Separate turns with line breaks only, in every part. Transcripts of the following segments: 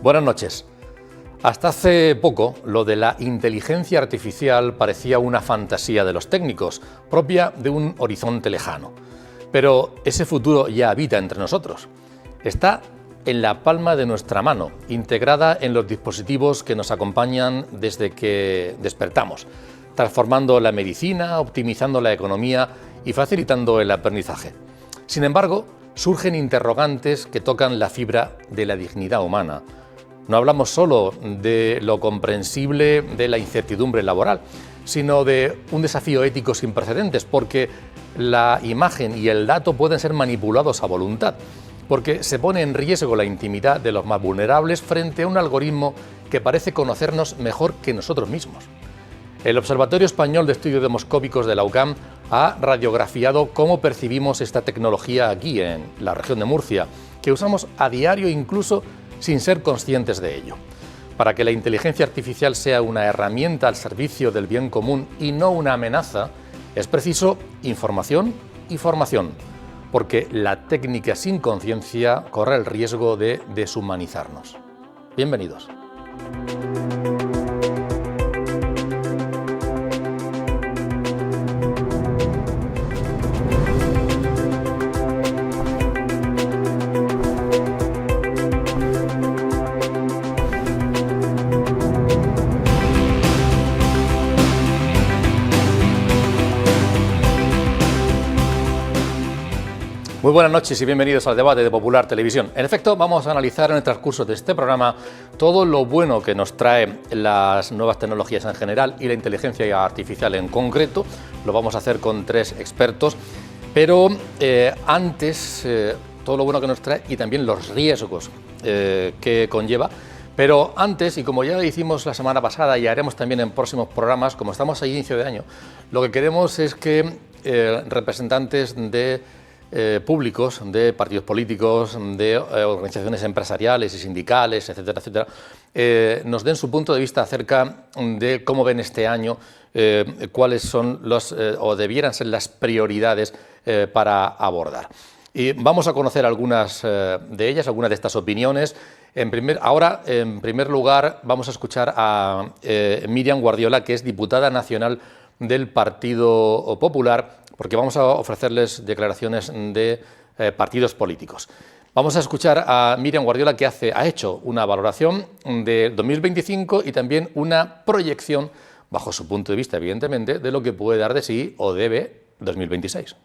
Buenas noches. Hasta hace poco, lo de la inteligencia artificial parecía una fantasía de los técnicos, propia de un horizonte lejano. Pero ese futuro ya habita entre nosotros. Está en la palma de nuestra mano, integrada en los dispositivos que nos acompañan desde que despertamos, transformando la medicina, optimizando la economía y facilitando el aprendizaje. Sin embargo, surgen interrogantes que tocan la fibra de la dignidad humana. No hablamos solo de lo comprensible de la incertidumbre laboral, sino de un desafío ético sin precedentes, porque la imagen y el dato pueden ser manipulados a voluntad, porque se pone en riesgo la intimidad de los más vulnerables frente a un algoritmo que parece conocernos mejor que nosotros mismos. El Observatorio Español de Estudios Demoscópicos de la UCAM ha radiografiado cómo percibimos esta tecnología aquí, en la región de Murcia, que usamos a diario incluso sin ser conscientes de ello. Para que la inteligencia artificial sea una herramienta al servicio del bien común y no una amenaza, es preciso información y formación, porque la técnica sin conciencia corre el riesgo de deshumanizarnos. Bienvenidos. Muy buenas noches y bienvenidos al debate de Popular Televisión. En efecto, vamos a analizar en el transcurso de este programa todo lo bueno que nos trae las nuevas tecnologías en general y la inteligencia artificial en concreto. Lo vamos a hacer con tres expertos, pero antes todo lo bueno que nos trae y también los riesgos que conlleva. Pero antes, y como ya lo hicimos la semana pasada y haremos también en próximos programas, como estamos a inicio de año, lo que queremos es que representantes de públicos, de partidos políticos, de organizaciones empresariales y sindicales, etcétera, etcétera, nos den su punto de vista acerca de cómo ven este año, cuáles son o debieran ser las prioridades para abordar. Y vamos a conocer algunas de ellas, algunas de estas opiniones. En primer lugar, vamos a escuchar a Míriam Guardiola, que es diputada nacional del Partido Popular, porque vamos a ofrecerles declaraciones de partidos políticos. Vamos a escuchar a Míriam Guardiola, que ha hecho una valoración de 2025 y también una proyección, bajo su punto de vista, evidentemente, de lo que puede dar de sí o debe 2026.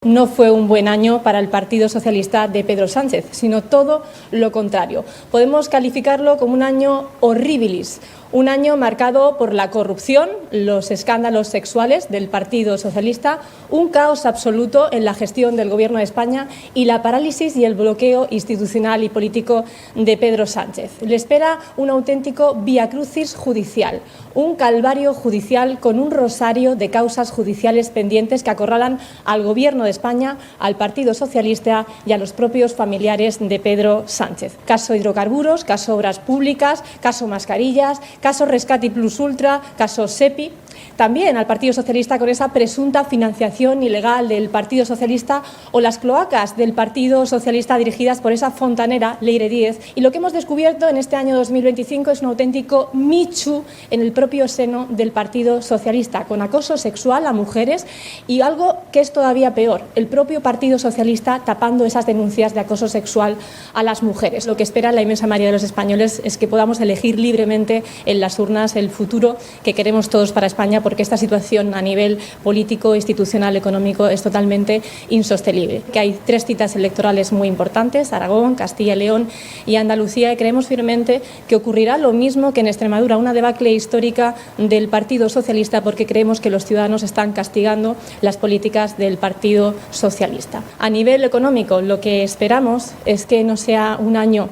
No fue un buen año para el Partido Socialista de Pedro Sánchez, sino todo lo contrario. Podemos calificarlo como un año horribilis, un año marcado por la corrupción, los escándalos sexuales del Partido Socialista, un caos absoluto en la gestión del Gobierno de España y la parálisis y el bloqueo institucional y político de Pedro Sánchez. Le espera un auténtico viacrucis judicial, un calvario judicial con un rosario de causas judiciales pendientes que acorralan al Gobierno de España, al Partido Socialista y a los propios familiares de Pedro Sánchez. Caso hidrocarburos, caso obras públicas, caso mascarillas, caso Rescate Plus Ultra, caso SEPI. También al Partido Socialista con esa presunta financiación ilegal del Partido Socialista o las cloacas del Partido Socialista dirigidas por esa fontanera Leire Díez. Y lo que hemos descubierto en este año 2025 es un auténtico Michu en el propio seno del Partido Socialista, con acoso sexual a mujeres y algo que es todavía peor, el propio Partido Socialista tapando esas denuncias de acoso sexual a las mujeres. Lo que espera la inmensa mayoría de los españoles es que podamos elegir libremente en las urnas el futuro que queremos todos para España, porque esta situación a nivel político, institucional, económico es totalmente insostenible. Que hay tres citas electorales muy importantes, Aragón, Castilla y León y Andalucía, y creemos firmemente que ocurrirá lo mismo que en Extremadura, una debacle histórica del Partido Socialista, porque creemos que los ciudadanos están castigando las políticas del Partido Socialista. A nivel económico, lo que esperamos es que no sea un año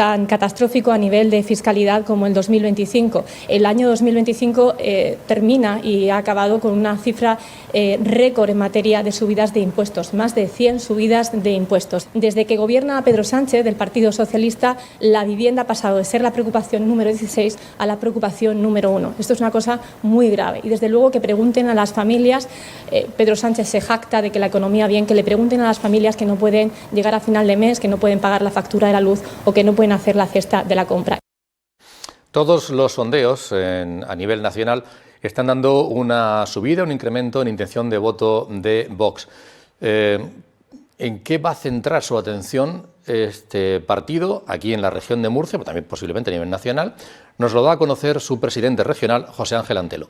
tan catastrófico a nivel de fiscalidad como el 2025. El año 2025 termina y ha acabado con una cifra récord en materia de subidas de impuestos, más de 100 subidas de impuestos. Desde que gobierna Pedro Sánchez, del Partido Socialista, la vivienda ha pasado de ser la preocupación número 16 a la preocupación número 1. Esto es una cosa muy grave y desde luego que pregunten a las familias, Pedro Sánchez se jacta de que la economía bien, que le pregunten a las familias que no pueden llegar a final de mes, que no pueden pagar la factura de la luz o que no pueden hacer la cesta de la compra.
Todos los sondeos a nivel nacional están dando una subida, un incremento en intención de voto de Vox. ¿En qué va a centrar su atención este partido aquí en la región de Murcia, pero también posiblemente a nivel nacional? Nos lo da a conocer su presidente regional, José Ángel Antelo.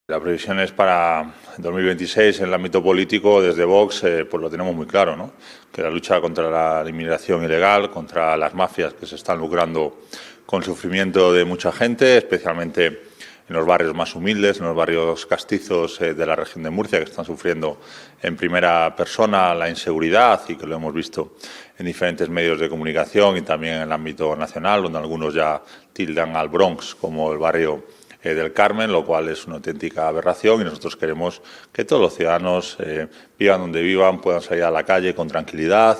La previsión es para 2026 en el ámbito político, desde Vox, pues lo tenemos muy claro, ¿no? Que la lucha contra la inmigración ilegal, contra las mafias que se están lucrando con el sufrimiento de mucha gente, especialmente en los barrios más humildes, en los barrios castizos de la región de Murcia, que están sufriendo en primera persona la inseguridad y que lo hemos visto en diferentes medios de comunicación y también en el ámbito nacional, donde algunos ya tildan al Bronx como el barrio del Carmen, lo cual es una auténtica aberración y nosotros queremos que todos los ciudadanos vivan donde vivan, puedan salir a la calle con tranquilidad,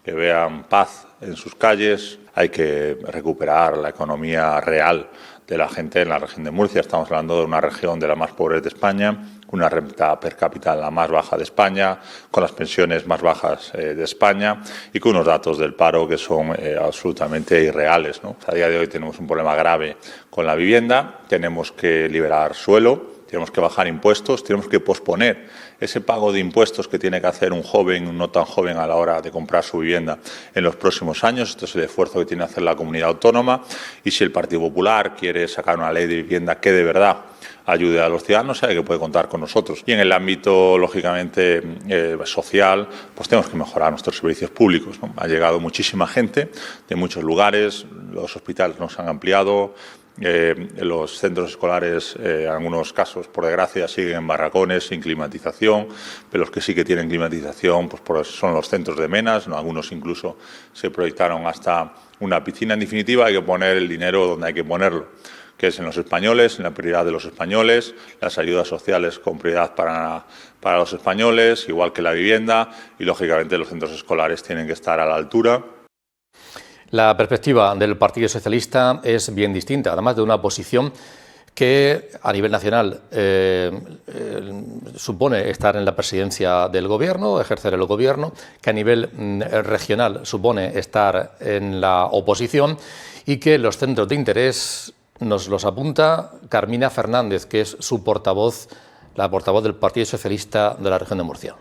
que vean paz en sus calles. Hay que recuperar la economía real de la gente en la región de Murcia. Estamos hablando de una región de las más pobres de España, una renta per cápita la más baja de España, con las pensiones más bajas de España y con unos datos del paro que son absolutamente irreales, ¿no? A día de hoy tenemos un problema grave con la vivienda, tenemos que liberar suelo, tenemos que bajar impuestos, tenemos que posponer ese pago de impuestos que tiene que hacer un joven, un no tan joven a la hora de comprar su vivienda en los próximos años. Esto es el esfuerzo que tiene que hacer la comunidad autónoma y si el Partido Popular quiere sacar una ley de vivienda que de verdad ayude a los ciudadanos, sabe que puede contar con nosotros. Y en el ámbito, lógicamente, social, pues tenemos que mejorar nuestros servicios públicos, ¿no? Ha llegado muchísima gente de muchos lugares, los hospitales nos han ampliado, los centros escolares, en algunos casos, por desgracia, siguen en barracones, sin climatización, pero los que sí que tienen climatización pues son los centros de Menas, ¿no? Algunos incluso se proyectaron hasta una piscina. En definitiva, hay que poner el dinero donde hay que ponerlo, que es en los españoles, en la prioridad de los españoles, las ayudas sociales con prioridad para los españoles, igual que la vivienda, y lógicamente los centros escolares tienen que estar a la altura.
La perspectiva del Partido Socialista es bien distinta, además de una posición que a nivel nacional supone estar en la presidencia del Gobierno, ejercer el Gobierno, que a nivel regional supone estar en la oposición y que los centros de interés nos los apunta Carmina Fernández, que es su portavoz, la portavoz del Partido Socialista de la región de Murcia.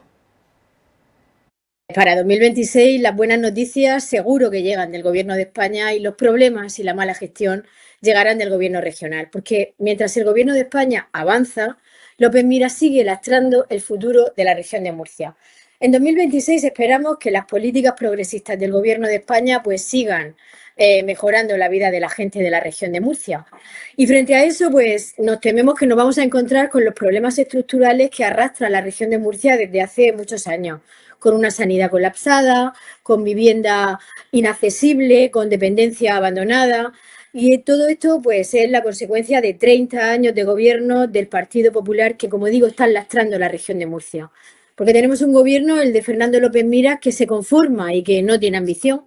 Para 2026 las buenas noticias seguro que llegan del Gobierno de España y los problemas y la mala gestión llegarán del Gobierno regional, porque mientras el Gobierno de España avanza, López Miras sigue lastrando el futuro de la región de Murcia. En 2026 esperamos que las políticas progresistas del Gobierno de España pues sigan mejorando la vida de la gente de la región de Murcia. Y frente a eso, pues nos tememos que nos vamos a encontrar con los problemas estructurales que arrastra la región de Murcia desde hace muchos años, con una sanidad colapsada, con vivienda inaccesible, con dependencia abandonada. Y todo esto pues es la consecuencia de 30 años de gobierno del Partido Popular que, como digo, están lastrando la región de Murcia. Porque tenemos un gobierno, el de Fernando López Miras, que se conforma y que no tiene ambición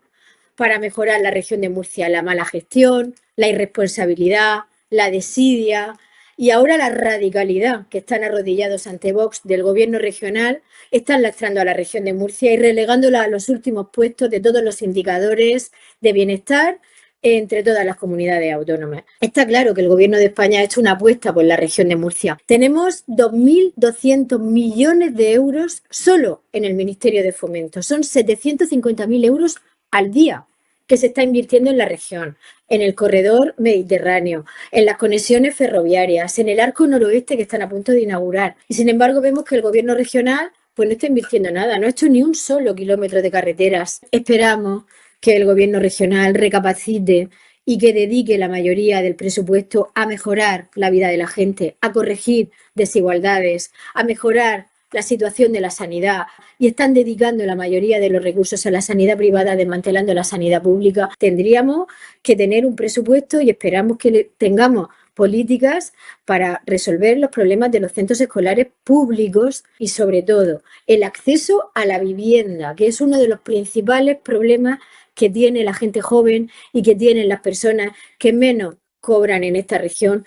para mejorar la región de Murcia. La mala gestión, la irresponsabilidad, la desidia y ahora la radicalidad, que están arrodillados ante Vox del gobierno regional, están lastrando a la región de Murcia y relegándola a los últimos puestos de todos los indicadores de bienestar entre todas las comunidades autónomas. Está claro que el Gobierno de España ha hecho una apuesta por la región de Murcia. Tenemos 2.200 millones de euros solo en el Ministerio de Fomento. Son 750.000 euros al día que se está invirtiendo en la región, en el corredor mediterráneo, en las conexiones ferroviarias, en el arco noroeste que están a punto de inaugurar. Y sin embargo vemos que el Gobierno regional pues no está invirtiendo nada, no ha hecho ni un solo kilómetro de carreteras. Esperamos que el Gobierno regional recapacite y que dedique la mayoría del presupuesto a mejorar la vida de la gente, a corregir desigualdades, a mejorar la situación de la sanidad y están dedicando la mayoría de los recursos a la sanidad privada, desmantelando la sanidad pública. Tendríamos que tener un presupuesto y esperamos que tengamos políticas para resolver los problemas de los centros escolares públicos y, sobre todo, el acceso a la vivienda, que es uno de los principales problemas que tiene la gente joven y que tienen las personas que menos cobran en esta región.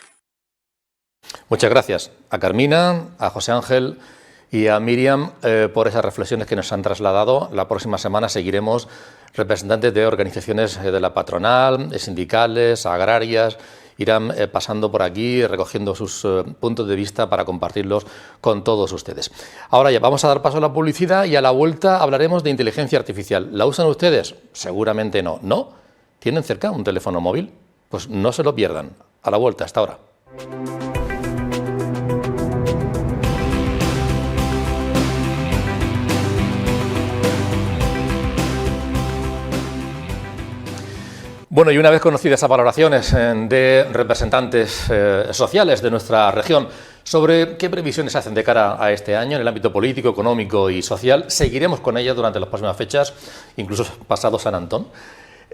Muchas gracias a Carmina, a José Ángel y a Miriam por esas reflexiones que nos han trasladado. La próxima semana seguiremos representantes de organizaciones de la patronal, sindicales, agrarias, irán pasando por aquí, recogiendo sus puntos de vista para compartirlos con todos ustedes. Ahora ya vamos a dar paso a la publicidad y a la vuelta hablaremos de inteligencia artificial. ¿La usan ustedes? Seguramente no. ¿No? ¿Tienen cerca un teléfono móvil? Pues no se lo pierdan. A la vuelta, hasta ahora. Bueno, y una vez conocidas esas valoraciones de representantes sociales de nuestra región sobre qué previsiones hacen de cara a este año en el ámbito político, económico y social, seguiremos con ellas durante las próximas fechas, incluso pasado San Antón.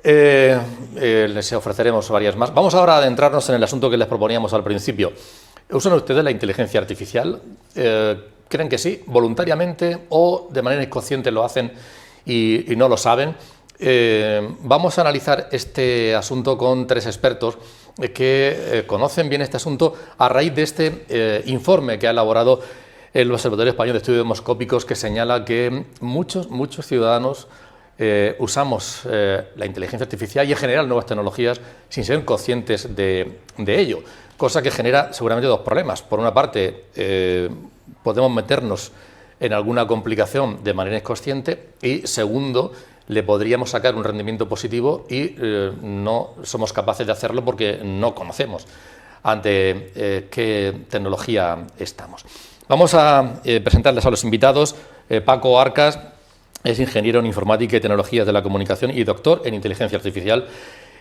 Les ofreceremos varias más. Vamos ahora a adentrarnos en el asunto que les proponíamos al principio. ¿Usan ustedes la inteligencia artificial? ¿Creen que sí, voluntariamente, o de manera inconsciente lo hacen y no lo saben? Vamos a analizar este asunto con tres expertos que conocen bien este asunto a raíz de este informe que ha elaborado el Observatorio Español de Estudios Demoscópicos, que señala que muchos ciudadanos usamos la inteligencia artificial y en general nuevas tecnologías sin ser conscientes de ello, cosa que genera seguramente dos problemas. Por una parte, podemos meternos en alguna complicación de manera inconsciente y, segundo, le podríamos sacar un rendimiento positivo y no somos capaces de hacerlo porque no conocemos ante qué tecnología estamos. Vamos a presentarles a los invitados. Paco Arcas es ingeniero en informática y tecnologías de la comunicación y doctor en inteligencia artificial.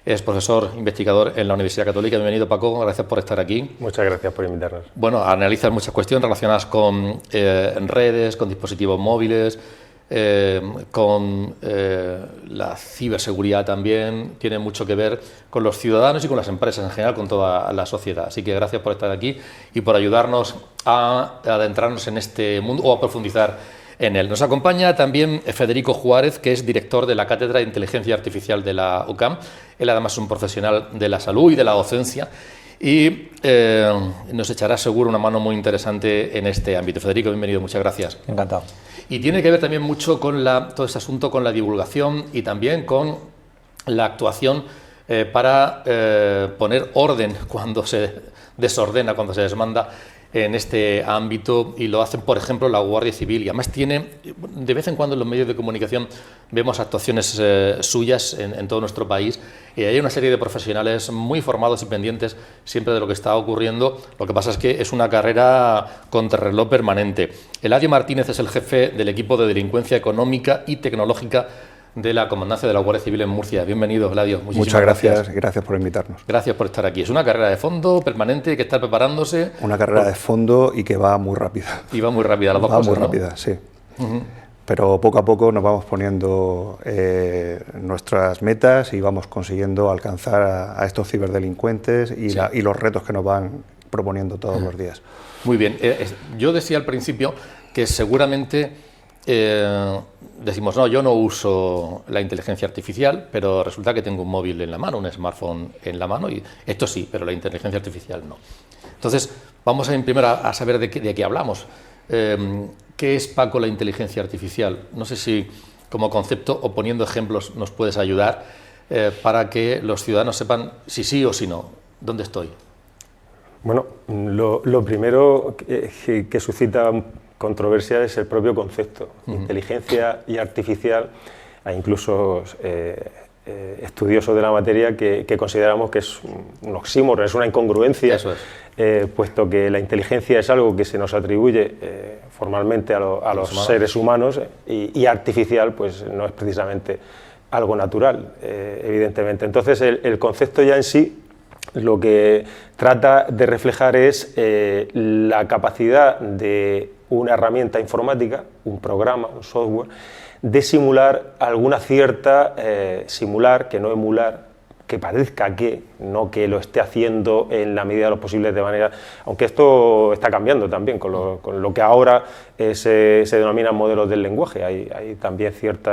Es profesor investigador en la Universidad Católica. Bienvenido, Paco, gracias por estar aquí.
Muchas gracias por invitarnos.
Bueno, analizas muchas cuestiones relacionadas con redes, con dispositivos móviles, con la ciberseguridad también. Tiene mucho que ver con los ciudadanos y con las empresas en general, con toda la sociedad. Así que gracias por estar aquí y por ayudarnos a adentrarnos en este mundo o a profundizar en él. Nos acompaña también Federico Juárez, que es director de la Cátedra de Inteligencia Artificial de la UCAM. Él además es un profesional de la salud y de la docencia y nos echará seguro una mano muy interesante en este ámbito. Federico, bienvenido, muchas gracias.
Encantado.
Y tiene que ver también mucho con todo ese asunto, con la divulgación y también con la actuación para poner orden cuando se desordena, cuando se desmanda en este ámbito, y lo hacen, por ejemplo, la Guardia Civil, y además tiene, de vez en cuando en los medios de comunicación vemos actuaciones suyas en todo nuestro país, y hay una serie de profesionales muy formados y pendientes siempre de lo que está ocurriendo. Lo que pasa es que es una carrera contrarreloj permanente. Eladio Martínez es el jefe del equipo de delincuencia económica y tecnológica de la Comandancia de la Guardia Civil en Murcia. Bienvenido, Eladio.
Muchas gracias. Gracias por invitarnos.
Gracias por estar aquí. Es una carrera de fondo permanente, hay que estar preparándose.
Una carrera de fondo y que va muy rápida.
Y va muy rápida las dos cosas,
Va muy
¿no?
rápida, sí. Pero poco a poco nos vamos poniendo nuestras metas y vamos consiguiendo alcanzar a estos ciberdelincuentes y los retos que nos van proponiendo todos los días.
Muy bien. Yo decía al principio que seguramente decimos, no, yo no uso la inteligencia artificial, pero resulta que tengo un móvil en la mano, un smartphone en la mano, y esto sí, pero la inteligencia artificial no. Entonces, vamos primero a saber de qué hablamos. ¿Qué es, Paco, la inteligencia artificial? No sé si como concepto o poniendo ejemplos nos puedes ayudar para que los ciudadanos sepan si sí o si no. ¿Dónde estoy?
Bueno, lo primero que suscita controversia es el propio concepto. Inteligencia y artificial. Hay incluso estudiosos de la materia que consideramos que es un oxímoron, es una incongruencia.
Eso es.
Puesto que la inteligencia es algo que se nos atribuye formalmente a los seres humanos y artificial pues no es precisamente algo natural, evidentemente. Entonces el concepto ya en sí lo que trata de reflejar es la capacidad de una herramienta informática, un programa, un software, de simular alguna cierta, simular, que no emular, que parezca que, no que lo esté haciendo en la medida de lo posible de manera... Aunque esto está cambiando también con lo que ahora se denominan modelos del lenguaje. Hay también cierto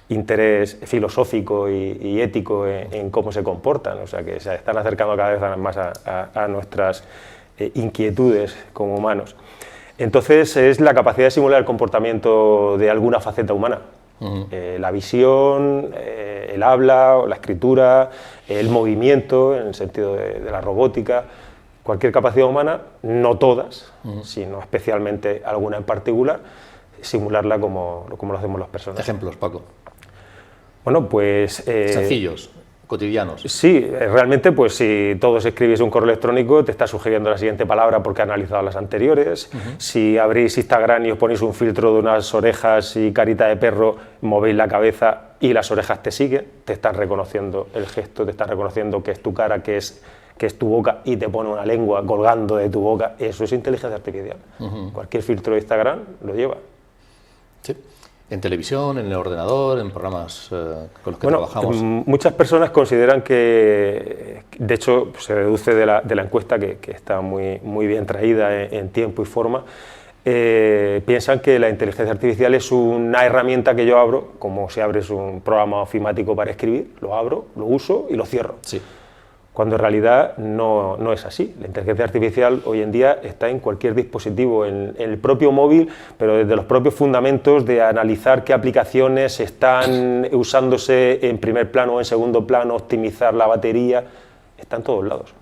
interés filosófico y ético en cómo se comportan, o sea que se están acercando cada vez más a nuestras inquietudes como humanos. Entonces es la capacidad de simular el comportamiento de alguna faceta humana. La visión, el habla, la escritura, el movimiento, en el sentido de la robótica, cualquier capacidad humana, no todas, sino especialmente alguna en particular, simularla como lo hacemos las personas.
Ejemplos, Paco.
Bueno, pues...
sencillos, cotidianos.
Sí, realmente, pues si todos escribís un correo electrónico, te está sugiriendo la siguiente palabra porque ha analizado las anteriores. Si abrís Instagram y os ponéis un filtro de unas orejas y carita de perro, movéis la cabeza y las orejas te siguen, te están reconociendo el gesto, te están reconociendo que es tu cara, que es tu boca, y te pone una lengua colgando de tu boca. Eso es inteligencia artificial. Cualquier filtro de Instagram lo lleva.
Sí. En televisión, en el ordenador, en programas con los que trabajamos.
Muchas personas consideran que, de hecho, se deduce de la encuesta, que está muy bien traída en tiempo y forma, piensan que la inteligencia artificial es una herramienta que yo abro, como si abres un programa ofimático para escribir, lo abro, lo uso y lo cierro.
Sí.
Cuando en realidad no es así. La inteligencia artificial hoy en día está en cualquier dispositivo, en el propio móvil, pero desde los propios fundamentos de analizar qué aplicaciones están usándose en primer plano o en segundo plano, optimizar la batería, está en todos lados.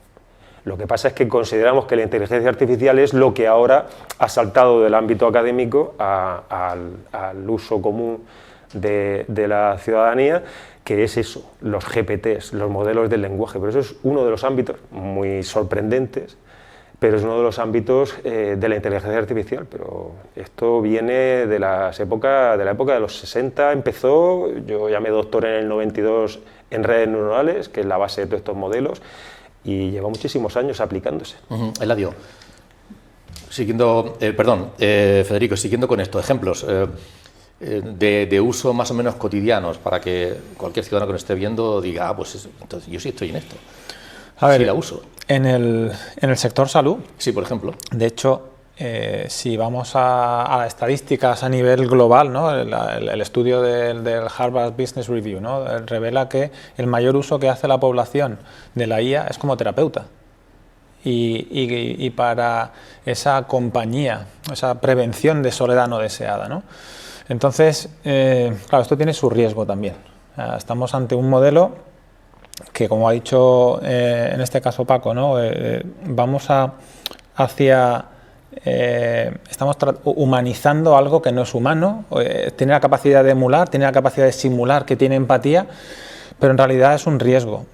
Lo que pasa es que consideramos que la inteligencia artificial es lo que ahora ha saltado del ámbito académico al uso común de la ciudadanía, que es eso, los GPTs, los modelos del lenguaje. Pero eso es uno de los ámbitos muy sorprendentes, pero es uno de los ámbitos de la inteligencia artificial. Pero esto viene de la época de los 60, empezó, yo ya me doctoré en el 92 en redes neuronales, que es la base de todos estos modelos, y lleva muchísimos años aplicándose.
Eladio, Federico, siguiendo con estos ejemplos, de uso más o menos cotidianos, para que cualquier ciudadano que nos esté viendo diga, pues entonces yo sí estoy en esto.
A ver,
sí la uso.
En el sector salud,
sí, por ejemplo.
De hecho, si vamos a estadísticas a nivel global, ¿no? el estudio del Harvard Business Review, ¿no? Revela que el mayor uso que hace la población de la IA es como terapeuta. Y para esa compañía, esa prevención de soledad no deseada, ¿no? Entonces, claro, esto tiene su riesgo también. Estamos ante un modelo que, como ha dicho en este caso Paco, ¿no? Vamos estamos humanizando algo que no es humano, tiene la capacidad de emular, tiene la capacidad de simular que tiene empatía, pero en realidad es un riesgo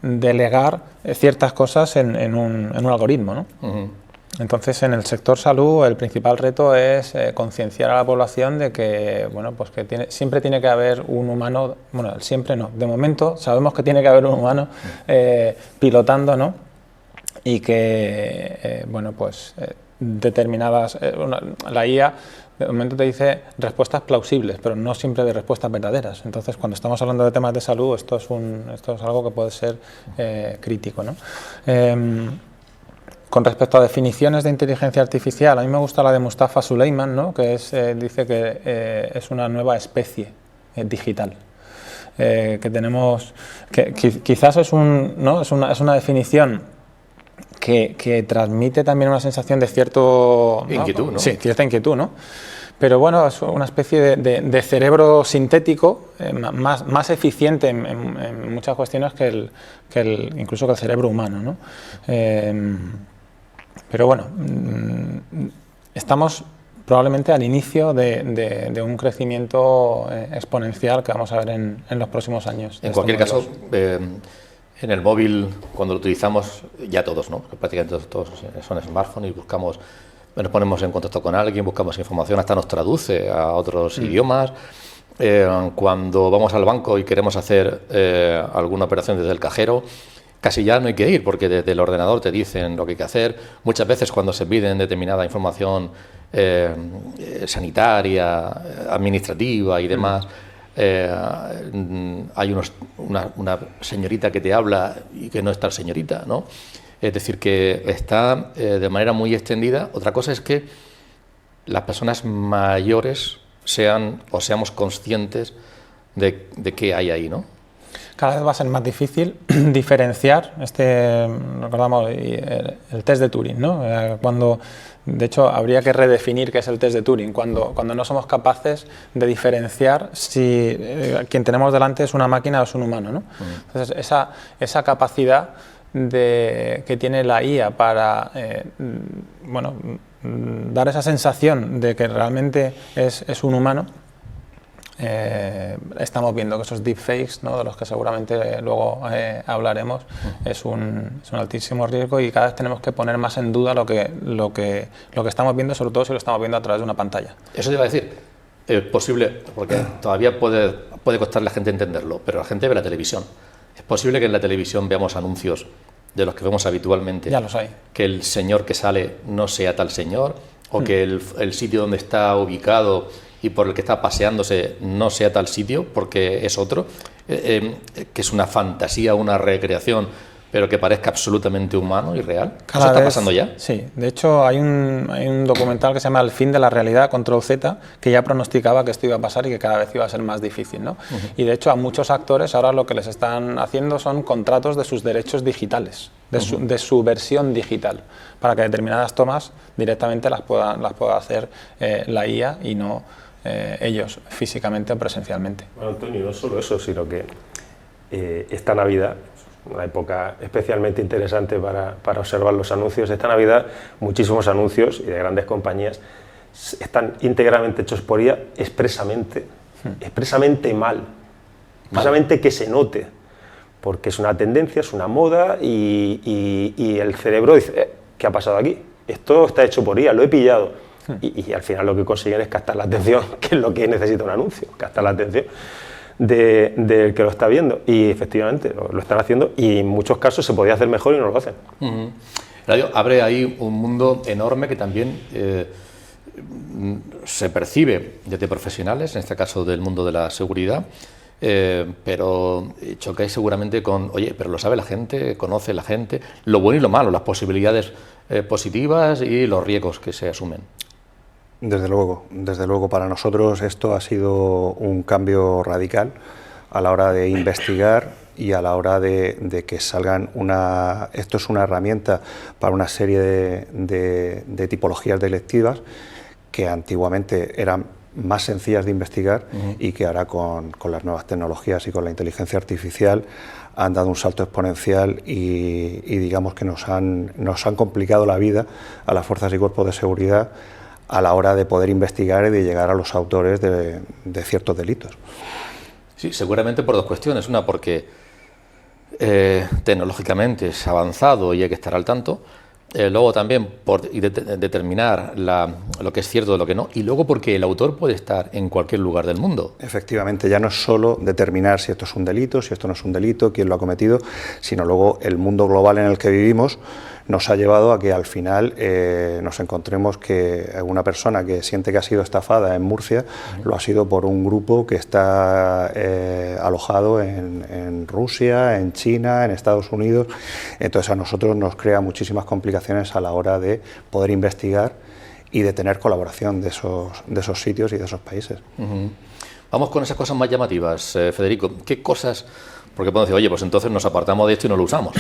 delegar ciertas cosas en un algoritmo, ¿no? Entonces, en el sector salud, el principal reto es concienciar a la población de que, bueno, pues que siempre tiene que haber un humano, bueno, siempre no, de momento sabemos que tiene que haber un humano pilotando, ¿no? Y que, bueno, pues determinadas, la IA de momento te dice respuestas plausibles, pero no siempre de respuestas verdaderas. Entonces, cuando estamos hablando de temas de salud, esto es algo que puede ser crítico, ¿no? Con respecto a definiciones de inteligencia artificial, a mí me gusta la de Mustafa Suleyman, ¿no? Que dice que es una nueva especie digital. Que tenemos, que quizás es una definición que transmite también una sensación de cierto
inquietud, ¿no?
Sí, cierta inquietud, ¿no? Pero bueno, es una especie de cerebro sintético más eficiente en muchas cuestiones incluso que el cerebro humano, ¿no? Pero bueno, estamos probablemente al inicio de un crecimiento exponencial que vamos a ver en los próximos años.
En cualquier caso, en el móvil, cuando lo utilizamos, ya todos, ¿no? Porque prácticamente todos son smartphones y nos ponemos en contacto con alguien, buscamos información, hasta nos traduce a otros idiomas. Cuando vamos al banco y queremos hacer alguna operación desde el cajero, casi ya no hay que ir, porque desde el ordenador te dicen lo que hay que hacer. Muchas veces cuando se piden determinada información sanitaria, administrativa y demás, hay una señorita que te habla y que no es tal señorita, ¿no? Es decir, que está de manera muy extendida. Otra cosa es que las personas mayores seamos conscientes de qué hay ahí, ¿no?
Cada vez va a ser más difícil diferenciar recordamos el test de Turing, ¿no? De hecho, habría que redefinir qué es el test de Turing, cuando no somos capaces de diferenciar si quien tenemos delante es una máquina o es un humano, ¿no? Entonces, esa capacidad que tiene la IA para dar esa sensación de que realmente es un humano, estamos viendo que esos deepfakes, ¿no?, de los que seguramente luego hablaremos, es un altísimo riesgo, y cada vez tenemos que poner más en duda lo que estamos viendo, sobre todo si lo estamos viendo a través de una pantalla.
Eso te iba a decir, es posible, porque todavía puede costar a la gente entenderlo, pero la gente ve la televisión. Es posible que en la televisión veamos anuncios de los que vemos habitualmente.
Ya los hay.
Que el señor que sale no sea tal señor, o que el sitio donde está ubicado y por el que está paseándose no sea tal sitio porque es otro, que es una fantasía, una recreación, pero que parezca absolutamente humano y real. ¿Eso está pasando ya?
Sí, de hecho hay un documental que se llama El fin de la realidad, Control Z, que ya pronosticaba que esto iba a pasar y que cada vez iba a ser más difícil, ¿no? Y de hecho a muchos actores ahora lo que les están haciendo son contratos de sus derechos digitales, de su versión digital, para que determinadas tomas directamente las pueda hacer la IA y no ellos físicamente o presencialmente.
Bueno, Antonio, no solo eso, sino que esta Navidad, una época especialmente interesante para observar los anuncios. Esta Navidad muchísimos anuncios y de grandes compañías están íntegramente hechos por IA expresamente mal, expresamente que se note, porque es una tendencia, es una moda y el cerebro dice, ¿qué ha pasado aquí? Esto está hecho por IA, lo he pillado. Y al final lo que consiguen es captar la atención, que es lo que necesita un anuncio, captar la atención del que lo está viendo, y efectivamente lo están haciendo, y en muchos casos se podría hacer mejor y no lo hacen.
Radio abre ahí un mundo enorme que también se percibe desde profesionales, en este caso del mundo de la seguridad, pero chocáis seguramente con, oye, pero lo sabe la gente, conoce la gente, lo bueno y lo malo, las posibilidades positivas y los riesgos que se asumen.
Desde luego, para nosotros esto ha sido un cambio radical a la hora de investigar y a la hora de que salgan esto es una herramienta para una serie de tipologías delictivas que antiguamente eran más sencillas de investigar y que ahora con las nuevas tecnologías y con la inteligencia artificial han dado un salto exponencial y digamos que nos han complicado la vida a las fuerzas y cuerpos de seguridad a la hora de poder investigar y de llegar a los autores de ciertos delitos.
Sí, seguramente por dos cuestiones. Una, porque tecnológicamente es avanzado y hay que estar al tanto. Luego también por determinar lo que es cierto de lo que no. Y luego porque el autor puede estar en cualquier lugar del mundo.
Efectivamente, ya no es solo determinar si esto es un delito, si esto no es un delito, quién lo ha cometido, sino luego el mundo global en el que vivimos nos ha llevado a que al final nos encontremos que una persona que siente que ha sido estafada en Murcia lo ha sido por un grupo que está alojado en Rusia, en China, en Estados Unidos. Entonces a nosotros nos crea muchísimas complicaciones a la hora de poder investigar y de tener colaboración de esos sitios y de esos países.
Vamos con esas cosas más llamativas, Federico. ¿Qué cosas? Porque podemos decir, oye, pues entonces nos apartamos de esto y no lo usamos.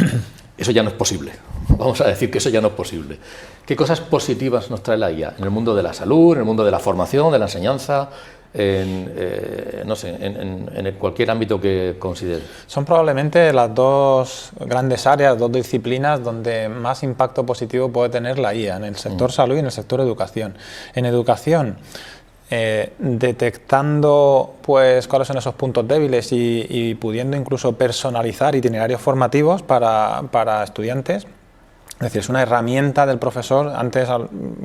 Eso ya no es posible. Vamos a decir que eso ya no es posible. ¿Qué cosas positivas nos trae la IA en el mundo de la salud, en el mundo de la formación, de la enseñanza, en cualquier ámbito que considere?
Son probablemente las dos grandes áreas, dos disciplinas donde más impacto positivo puede tener la IA, en el sector salud y en el sector educación. En educación, detectando pues cuáles son esos puntos débiles y pudiendo incluso personalizar itinerarios formativos para estudiantes, Es decir, es una herramienta del profesor. Antes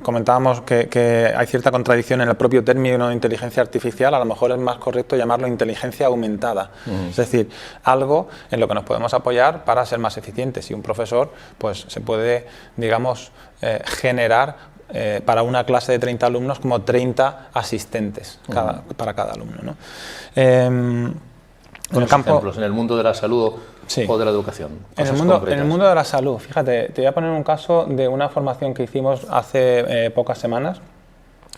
comentábamos que hay cierta contradicción en el propio término de inteligencia artificial. A lo mejor es más correcto llamarlo inteligencia aumentada. Es decir, algo en lo que nos podemos apoyar para ser más eficientes. Y un profesor pues se puede, digamos, generar para una clase de 30 alumnos como 30 asistentes para cada alumno, ¿no?
Ejemplos en el mundo de la salud o de la educación.
En el mundo de la salud, fíjate, te voy a poner un caso de una formación que hicimos hace pocas semanas.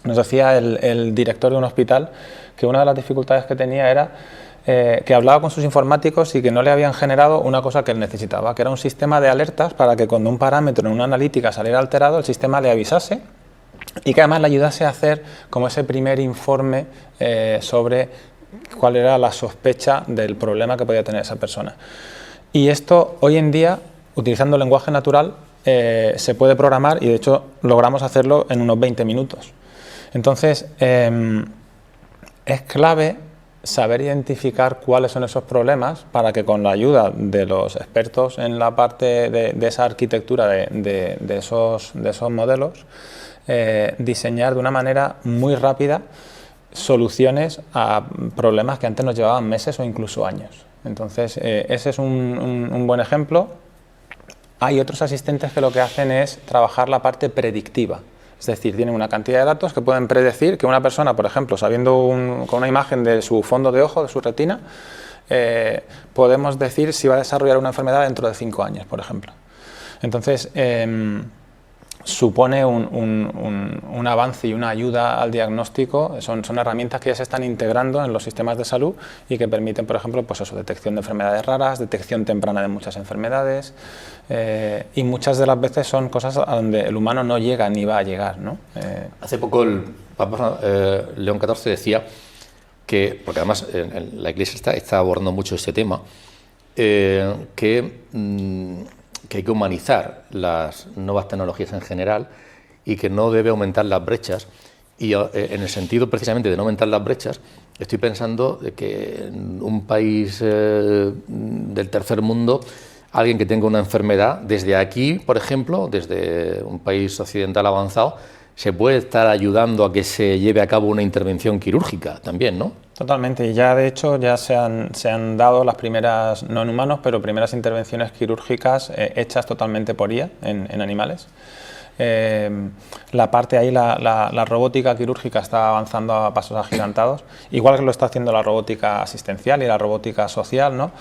Nos decía el director de un hospital que una de las dificultades que tenía era que hablaba con sus informáticos y que no le habían generado una cosa que él necesitaba, que era un sistema de alertas para que cuando un parámetro en una analítica saliera alterado, el sistema le avisase y que además le ayudase a hacer como ese primer informe sobre cuál era la sospecha del problema que podía tener esa persona. Y esto hoy en día, utilizando lenguaje natural, se puede programar y de hecho logramos hacerlo en unos 20 minutos. Entonces, es clave saber identificar cuáles son esos problemas para que con la ayuda de los expertos en la parte de esa arquitectura de esos modelos, diseñar de una manera muy rápida soluciones a problemas que antes nos llevaban meses o incluso años. Entonces, ese es un buen ejemplo. Hay otros asistentes que lo que hacen es trabajar la parte predictiva. Es decir, tienen una cantidad de datos que pueden predecir que una persona, por ejemplo, sabiendo con una imagen de su fondo de ojo, de su retina, podemos decir si va a desarrollar una enfermedad dentro de 5 años, por ejemplo. Entonces, supone un avance y una ayuda al diagnóstico. Son herramientas que ya se están integrando en los sistemas de salud y que permiten, por ejemplo, pues eso, detección de enfermedades raras, detección temprana de muchas enfermedades, y muchas de las veces son cosas a donde el humano no llega ni va a llegar, ¿no?
Hace poco el Papa León XIV decía que, porque además la Iglesia está abordando mucho este tema, que hay que humanizar las nuevas tecnologías en general y que no debe aumentar las brechas. Y en el sentido precisamente de no aumentar las brechas, estoy pensando de que en un país del tercer mundo, alguien que tenga una enfermedad, desde aquí, por ejemplo, desde un país occidental avanzado, se puede estar ayudando a que se lleve a cabo una intervención quirúrgica también, ¿no?
Totalmente, y ya de hecho ya se han dado las primeras, no en humanos, pero primeras intervenciones quirúrgicas hechas totalmente por IA en animales. La parte ahí, la robótica quirúrgica está avanzando a pasos agigantados, igual que lo está haciendo la robótica asistencial y la robótica social, ¿no?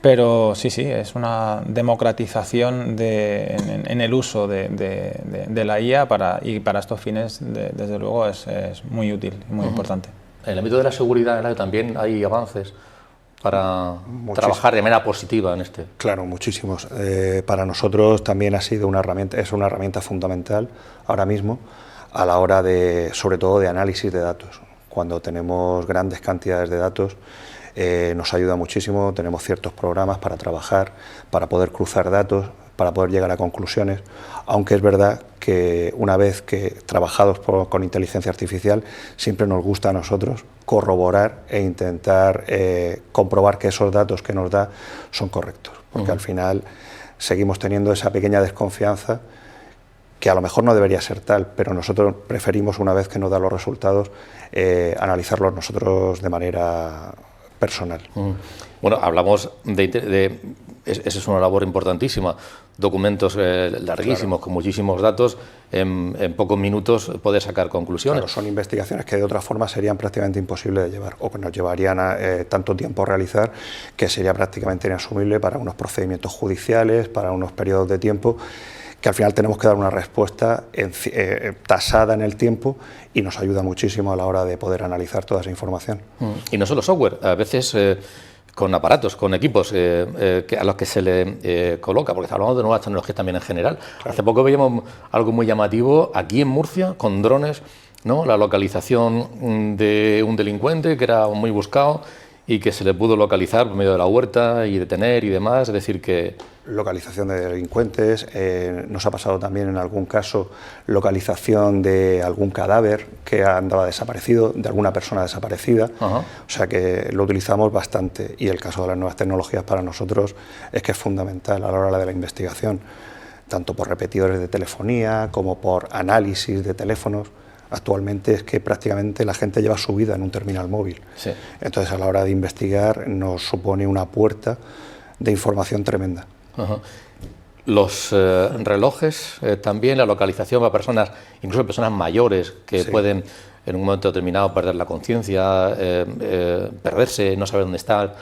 Pero sí, es una democratización en el uso de la IA y para estos fines, desde luego, es muy útil y muy importante.
En el ámbito de la seguridad también hay avances para trabajar de manera positiva en este.
Claro, muchísimos. Para nosotros también ha sido una herramienta fundamental ahora mismo a la hora sobre todo de análisis de datos. Cuando tenemos grandes cantidades de datos, nos ayuda muchísimo. Tenemos ciertos programas para trabajar, para poder cruzar datos, para poder llegar a conclusiones, aunque es verdad que una vez que trabajados con inteligencia artificial, siempre nos gusta a nosotros corroborar e intentar comprobar que esos datos que nos da son correctos, porque al final seguimos teniendo esa pequeña desconfianza que a lo mejor no debería ser tal, pero nosotros preferimos, una vez que nos da los resultados, analizarlos nosotros de manera personal.
Bueno, hablamos esa es una labor importantísima, documentos larguísimos, claro, con muchísimos datos, en pocos minutos poder sacar conclusiones.
Claro, son investigaciones que de otra forma serían prácticamente imposibles de llevar, o que nos llevarían tanto tiempo a realizar que sería prácticamente inasumible para unos procedimientos judiciales, para unos periodos de tiempo, que al final tenemos que dar una respuesta tasada en el tiempo, y nos ayuda muchísimo a la hora de poder analizar toda esa información.
Y no solo software, a veces con aparatos, con equipos a los que se le coloca, porque hablamos de nuevas tecnologías también en general. Claro. Hace poco veíamos algo muy llamativo aquí en Murcia, con drones, ¿no? La localización de un delincuente que era muy buscado y que se le pudo localizar por medio de la huerta y detener y demás, es decir que...
Localización de delincuentes, nos ha pasado también en algún caso localización de algún cadáver que andaba desaparecido, de alguna persona desaparecida. O sea que lo utilizamos bastante, y el caso de las nuevas tecnologías para nosotros es que es fundamental a la hora de la investigación. tanto por repetidores de telefonía como por análisis de teléfonos. Actualmente es que prácticamente la gente lleva su vida en un terminal móvil.
Sí.
Entonces, a la hora de investigar nos supone una puerta de información tremenda.
Uh-huh. Los relojes, también la localización para personas, incluso personas mayores que
Sí.
pueden en un momento determinado perder la conciencia, perderse, no saber dónde están,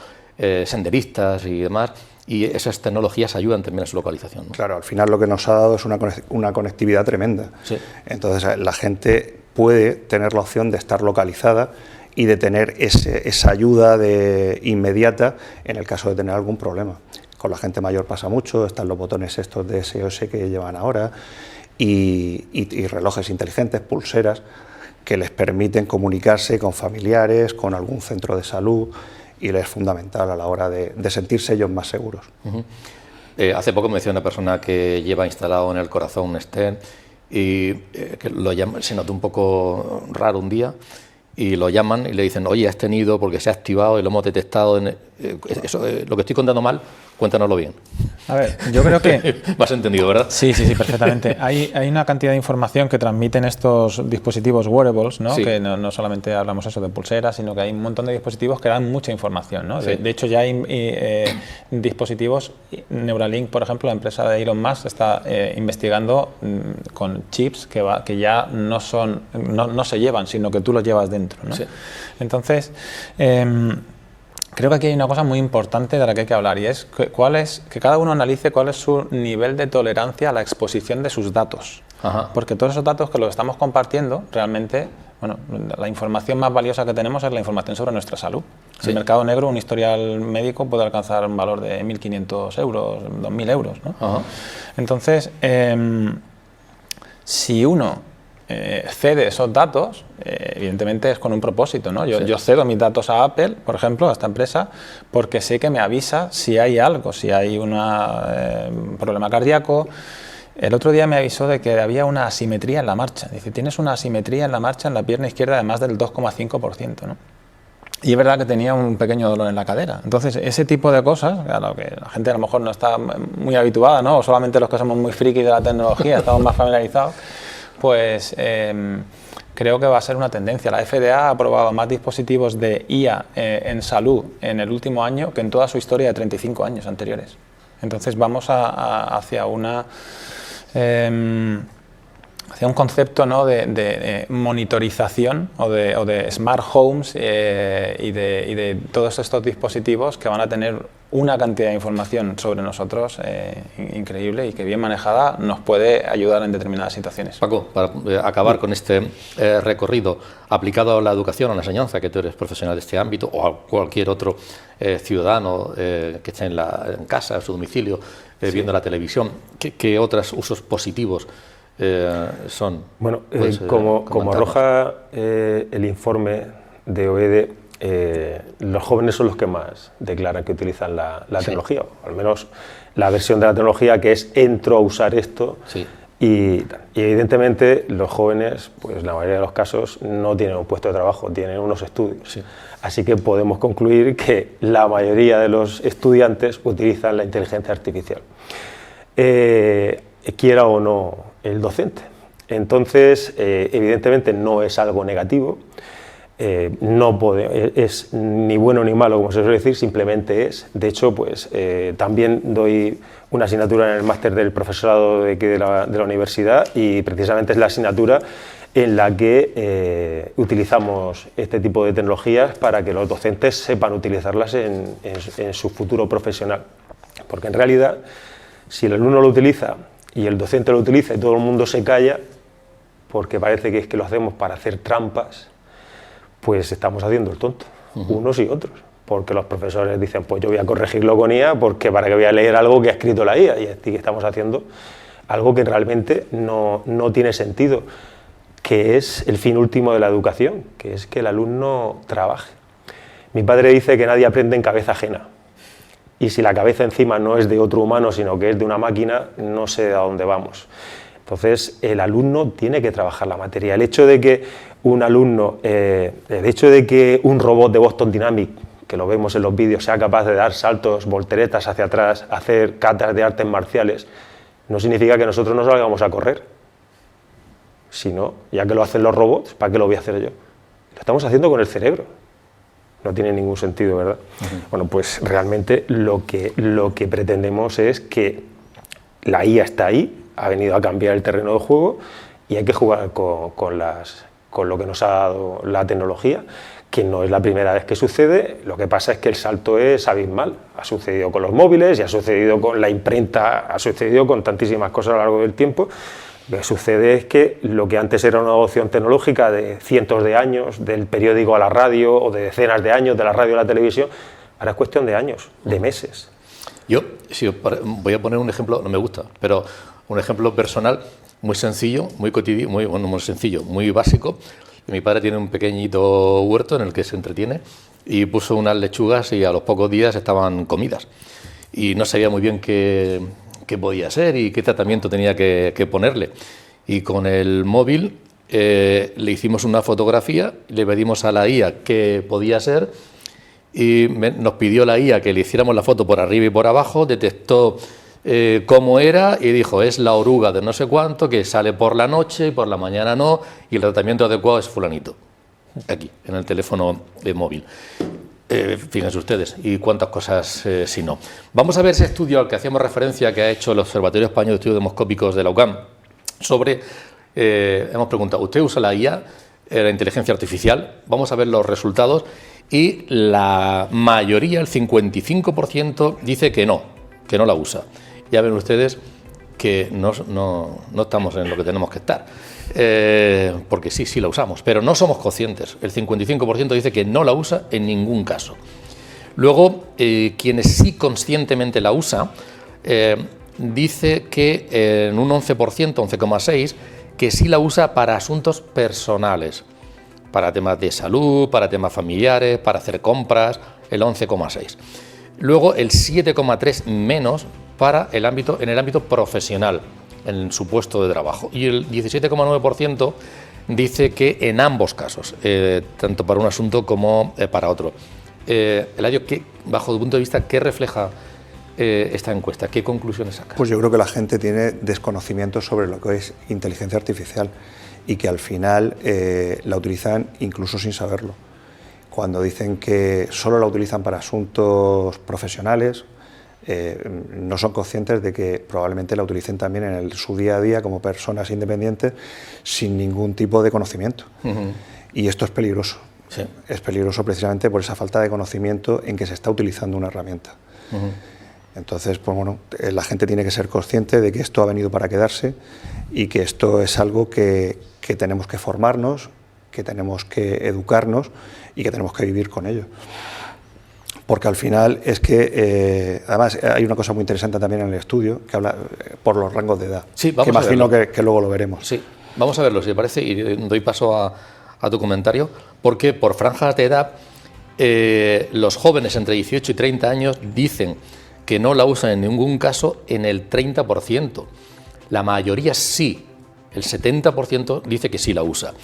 senderistas y demás, y esas tecnologías ayudan también a su localización, ¿no?
Claro, al final lo que nos ha dado es una conectividad tremenda.
Sí.
Entonces la gente puede tener la opción de estar localizada y de tener esa ayuda inmediata en el caso de tener algún problema. Con la gente mayor pasa mucho, están los botones estos de SOS que llevan ahora y relojes inteligentes, pulseras, que les permiten comunicarse con familiares, con algún centro de salud, y les es fundamental a la hora de sentirse ellos más seguros.
Uh-huh. Hace poco me decía una persona que lleva instalado en el corazón un stent y que se notó un poco raro un día y lo llaman y le dicen, oye, has tenido, porque se ha activado y lo hemos detectado, lo que estoy contando mal, cuéntanoslo bien.
A ver, yo creo que...
Me has entendido, ¿verdad?
Sí, perfectamente. Hay una cantidad de información que transmiten estos dispositivos wearables, ¿no?
Sí.
Que no solamente hablamos eso de pulseras, sino que hay un montón de dispositivos que dan mucha información, ¿no?
Sí.
De hecho, ya hay dispositivos, Neuralink, por ejemplo, la empresa de Elon Musk está investigando con chips que ya no se llevan, sino que tú los llevas dentro, ¿no?
Sí.
Entonces... creo que aquí hay una cosa muy importante de la que hay que hablar y es que cada uno analice cuál es su nivel de tolerancia a la exposición de sus datos.
Ajá.
Porque todos esos datos que los estamos compartiendo, realmente, bueno, la información más valiosa que tenemos es la información sobre nuestra salud. Sí. En el mercado negro, un historial médico puede alcanzar un valor de 1.500 euros, 2.000 euros, ¿no?
Ajá.
Entonces, si uno cede esos datos, evidentemente es con un propósito, ¿no? Yo cedo mis datos a Apple, por ejemplo, a esta empresa, porque sé que me avisa si hay algo, si hay un problema cardíaco. El otro día me avisó de que había una asimetría en la marcha. Dice, tienes una asimetría en la marcha en la pierna izquierda de más del 2,5%, ¿no? Y es verdad que tenía un pequeño dolor en la cadera. Entonces, ese tipo de cosas, a lo que la gente a lo mejor no está muy habituada, ¿no? O solamente los que somos muy frikis de la tecnología estamos más familiarizados, pues creo que va a ser una tendencia. La FDA ha aprobado más dispositivos de IA en salud en el último año que en toda su historia de 35 años anteriores. Entonces vamos hacia hacia un concepto, ¿no? de monitorización o de smart homes y de todos estos dispositivos que van a tener una cantidad de información sobre nosotros increíble y que bien manejada nos puede ayudar en determinadas situaciones.
Paco, para acabar con este recorrido aplicado a la educación, a la enseñanza, que tú eres profesional de este ámbito, o a cualquier otro ciudadano que esté en casa, en su domicilio, viendo la televisión, ¿qué otros usos positivos son?
Bueno, como arroja el informe de OED, los jóvenes son los que más declaran que utilizan la tecnología, o al menos la versión de la tecnología que es entro a usar esto.
Sí.
Y evidentemente los jóvenes, pues la mayoría de los casos no tienen un puesto de trabajo, tienen unos estudios.
Sí.
Así que podemos concluir que la mayoría de los estudiantes utilizan la inteligencia artificial, quiera o no el docente. Entonces, evidentemente no es algo negativo. Es ni bueno ni malo, como se suele decir, simplemente es. De hecho, pues también doy una asignatura en el máster del profesorado de la universidad y precisamente es la asignatura en la que utilizamos este tipo de tecnologías para que los docentes sepan utilizarlas en su futuro profesional. Porque en realidad, si el alumno lo utiliza y el docente lo utiliza y todo el mundo se calla, porque parece que es que lo hacemos para hacer trampas, pues estamos haciendo el tonto, unos y otros, porque los profesores dicen, pues yo voy a corregirlo con IA, porque para que voy a leer algo que ha escrito la IA, y así que estamos haciendo algo que realmente no tiene sentido, que es el fin último de la educación, que es que el alumno trabaje. Mi padre dice que nadie aprende en cabeza ajena, y si la cabeza encima no es de otro humano, sino que es de una máquina, no sé a dónde vamos. Entonces, el alumno tiene que trabajar la materia. El hecho de que un alumno, el hecho de que un robot de Boston Dynamics, que lo vemos en los vídeos, sea capaz de dar saltos, volteretas hacia atrás, hacer catas de artes marciales, no significa que nosotros no salgamos a correr. Si no, ya que lo hacen los robots, ¿para qué lo voy a hacer yo? Lo estamos haciendo con el cerebro. No tiene ningún sentido, ¿verdad? Bueno, pues realmente lo que pretendemos es que la IA está ahí, ha venido a cambiar el terreno de juego y hay que jugar con lo que nos ha dado la tecnología, que no es la primera vez que sucede. Lo que pasa es que el salto es abismal. Ha sucedido con los móviles, y ha sucedido con la imprenta, ha sucedido con tantísimas cosas a lo largo del tiempo. Lo que sucede es que lo que antes era una adopción tecnológica de cientos de años, del periódico a la radio, o de decenas de años, de la radio a la televisión, ahora es cuestión de años, de meses.
Yo voy a poner un ejemplo, no me gusta, pero un ejemplo personal muy sencillo, muy cotidiano, muy sencillo, muy básico. Mi padre tiene un pequeñito huerto en el que se entretiene y puso unas lechugas y a los pocos días estaban comidas. Y no sabía muy bien qué podía ser y qué tratamiento tenía que ponerle. Y con el móvil le hicimos una fotografía, le pedimos a la IA qué podía ser y nos pidió la IA que le hiciéramos la foto por arriba y por abajo, detectó cómo era y dijo, es la oruga de no sé cuánto, que sale por la noche y por la mañana no, y el tratamiento adecuado es fulanito, aquí, en el teléfono móvil. Fíjense ustedes, y cuántas cosas si no. Vamos a ver ese estudio al que hacíamos referencia, que ha hecho el Observatorio Español de Estudios Demoscópicos de la UCAM, sobre, hemos preguntado, ¿usted usa la IA, la inteligencia artificial? Vamos a ver los resultados, y la mayoría, el 55%, dice que no la usa. Ya ven ustedes que no estamos en lo que tenemos que estar, porque sí la usamos, pero no somos conscientes. El 55% dice que no la usa en ningún caso. Luego, quienes sí conscientemente la usa, dice que en un 11%, 11,6%, que sí la usa para asuntos personales, para temas de salud, para temas familiares, para hacer compras, el 11,6%. Luego el 7,3% menos para en el ámbito profesional, en su puesto de trabajo. Y el 17,9% dice que en ambos casos, tanto para un asunto como para otro. Eladio, bajo tu punto de vista, ¿qué refleja esta encuesta? ¿Qué conclusiones saca?
Pues yo creo que la gente tiene desconocimiento sobre lo que es inteligencia artificial y que al final la utilizan incluso sin saberlo. Cuando dicen que solo la utilizan para asuntos profesionales, no son conscientes de que probablemente la utilicen también en su día a día como personas independientes sin ningún tipo de conocimiento. Y esto es peligroso. Sí. Es peligroso precisamente por esa falta de conocimiento en que se está utilizando una herramienta. Entonces, pues bueno, la gente tiene que ser consciente de que esto ha venido para quedarse y que esto es algo que tenemos que formarnos, que tenemos que educarnos y que tenemos que vivir con ello. Porque al final es que, además hay una cosa muy interesante también en el estudio, que habla por los rangos de edad,
sí, vamos
que imagino que luego lo veremos.
Sí, vamos a verlo, si te parece, y doy paso a tu comentario, porque por franjas de edad, los jóvenes entre 18 y 30 años dicen que no la usan en ningún caso en el 30%. La mayoría sí, el 70% dice que sí la usa.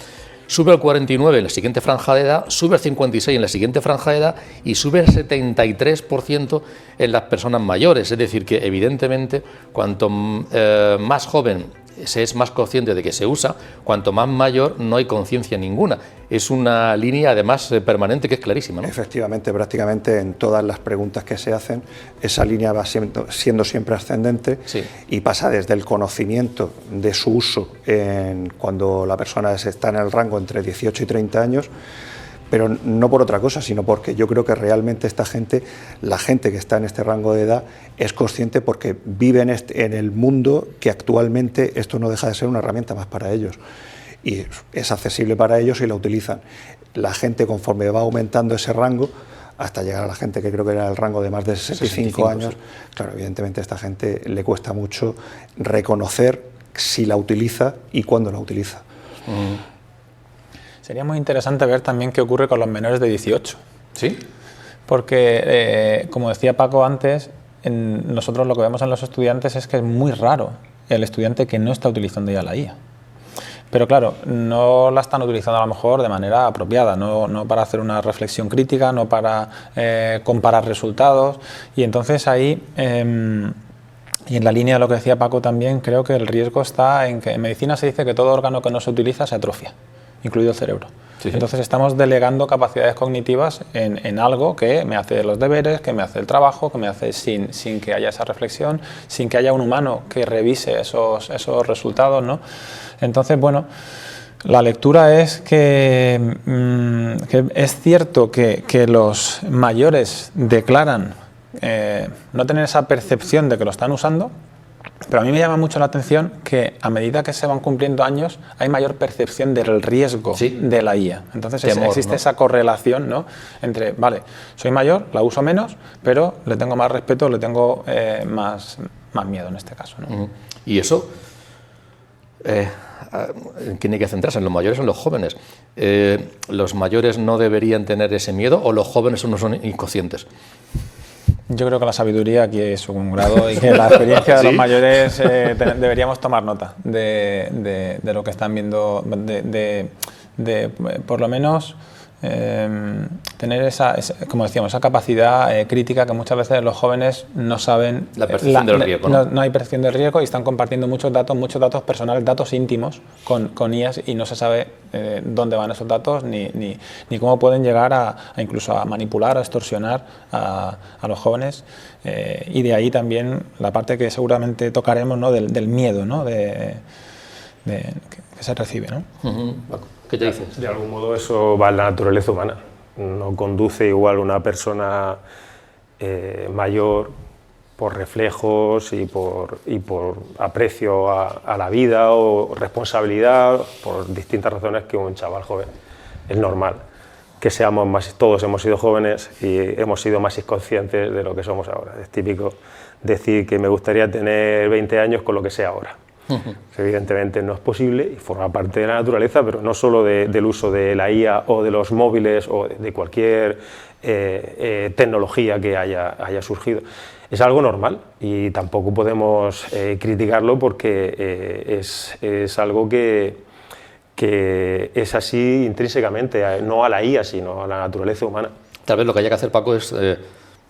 Sube al 49% en la siguiente franja de edad, sube al 56% en la siguiente franja de edad y sube al 73% en las personas mayores. Es decir, que evidentemente cuanto más joven se es más consciente de que se usa, cuanto más mayor no hay conciencia ninguna. Es una línea además permanente que es clarísima, ¿no?
Efectivamente, prácticamente en todas las preguntas que se hacen, esa línea va siendo siempre ascendente, sí, y pasa desde el conocimiento de su uso cuando la persona está en el rango entre 18 y 30 años, pero no por otra cosa, sino porque yo creo que realmente la gente que está en este rango de edad es consciente porque vive en el mundo que actualmente esto no deja de ser una herramienta más para ellos y es accesible para ellos y la utilizan. La gente, conforme va aumentando ese rango hasta llegar a la gente que creo que era el rango de más de 65 años, sí, claro, evidentemente a esta gente le cuesta mucho reconocer si la utiliza y cuándo la utiliza.
Sería muy interesante ver también qué ocurre con los menores de 18.
¿Sí?
Porque, como decía Paco antes, nosotros lo que vemos en los estudiantes es que es muy raro el estudiante que no está utilizando ya la IA. Pero claro, no la están utilizando a lo mejor de manera apropiada, no para hacer una reflexión crítica, no para comparar resultados. Y entonces ahí Y en la línea de lo que decía Paco también, creo que el riesgo está en que en medicina se dice que todo órgano que no se utiliza se atrofia, incluido el cerebro. Sí. Entonces estamos delegando capacidades cognitivas en algo que me hace los deberes, que me hace el trabajo, que me hace sin que haya esa reflexión, sin que haya un humano que revise esos resultados, ¿no? Entonces, bueno, la lectura es que es cierto que los mayores declaran no tener esa percepción de que lo están usando, pero a mí me llama mucho la atención que a medida que se van cumpliendo años hay mayor percepción del riesgo de la IA. Entonces existe esa correlación, ¿no? Entre, vale, soy mayor, la uso menos, pero le tengo más respeto, le tengo más miedo en este caso, ¿no?
Y eso, ¿quién hay que centrarse? ¿En los mayores o en los jóvenes? ¿Los mayores no deberían tener ese miedo o los jóvenes no son inconscientes?
Yo creo que la sabiduría aquí es un grado y que la experiencia de los mayores deberíamos tomar nota de lo que están viendo, por lo menos tener esa, como decíamos, esa capacidad crítica que muchas veces los jóvenes no saben.
La percepción del riesgo.
No hay percepción del riesgo y están compartiendo muchos datos personales, datos íntimos con IAs y no se sabe dónde van esos datos ni cómo pueden llegar incluso a manipular, a extorsionar a los jóvenes. Y de ahí también la parte que seguramente tocaremos, ¿no? del miedo, ¿no? que se recibe, ¿no?
¿Qué te dices?
De algún modo eso va en la naturaleza humana. No conduce igual una persona mayor por reflejos y por aprecio a la vida o responsabilidad, por distintas razones, que un chaval joven. Es normal que todos hemos sido jóvenes y hemos sido más inconscientes de lo que somos ahora. Es típico decir que me gustaría tener 20 años con lo que sé ahora. Evidentemente no es posible y forma parte de la naturaleza, pero no solo del uso de la IA o de los móviles o de cualquier tecnología que haya surgido. Es algo normal y tampoco podemos criticarlo porque es algo que es así intrínsecamente, no a la IA, sino a la naturaleza humana.
Tal vez lo que haya que hacer, Paco, es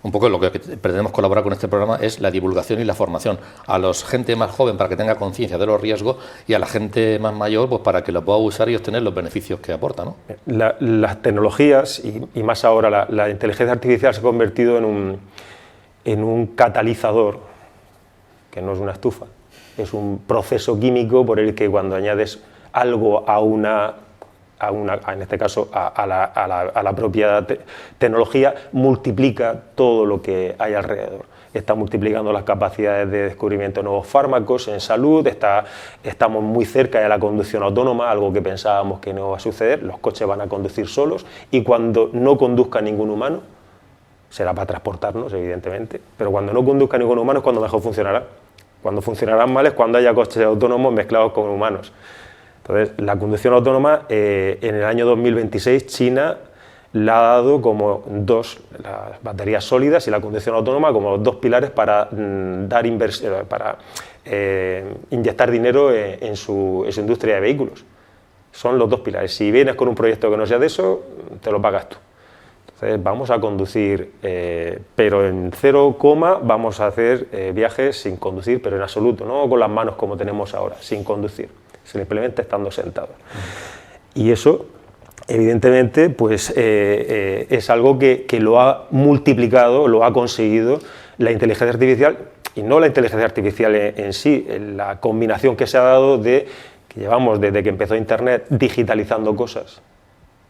un poco lo que pretendemos colaborar con este programa, es la divulgación y la formación a la gente más joven para que tenga conciencia de los riesgos y a la gente más mayor pues para que lo pueda usar y obtener los beneficios que aporta, ¿no?
Las tecnologías y más ahora la inteligencia artificial se ha convertido en un catalizador, que no es una estufa, es un proceso químico por el que cuando añades algo en este caso a la propia tecnología, multiplica todo lo que hay alrededor. Está multiplicando las capacidades de descubrimiento de nuevos fármacos en salud, estamos muy cerca de la conducción autónoma, algo que pensábamos que no va a suceder. Los coches van a conducir solos y cuando no conduzca ningún humano, será para transportarnos, evidentemente, pero cuando no conduzca ningún humano es cuando mejor funcionará. Cuando funcionarán mal es cuando haya coches autónomos mezclados con humanos. Entonces, la conducción autónoma, en el año 2026, China la ha dado como las baterías sólidas y la conducción autónoma como dos pilares para inyectar dinero en su industria de vehículos. Son los dos pilares. Si vienes con un proyecto que no sea de eso, te lo pagas tú. Entonces, vamos a conducir, pero en 0, vamos a hacer viajes sin conducir, pero en absoluto, no con las manos como tenemos ahora, sin conducir. Simplemente estando sentados. Y eso, evidentemente, pues, es algo que lo ha multiplicado, lo ha conseguido la inteligencia artificial, y no la inteligencia artificial en sí, la combinación que se ha dado que llevamos desde que empezó Internet digitalizando cosas.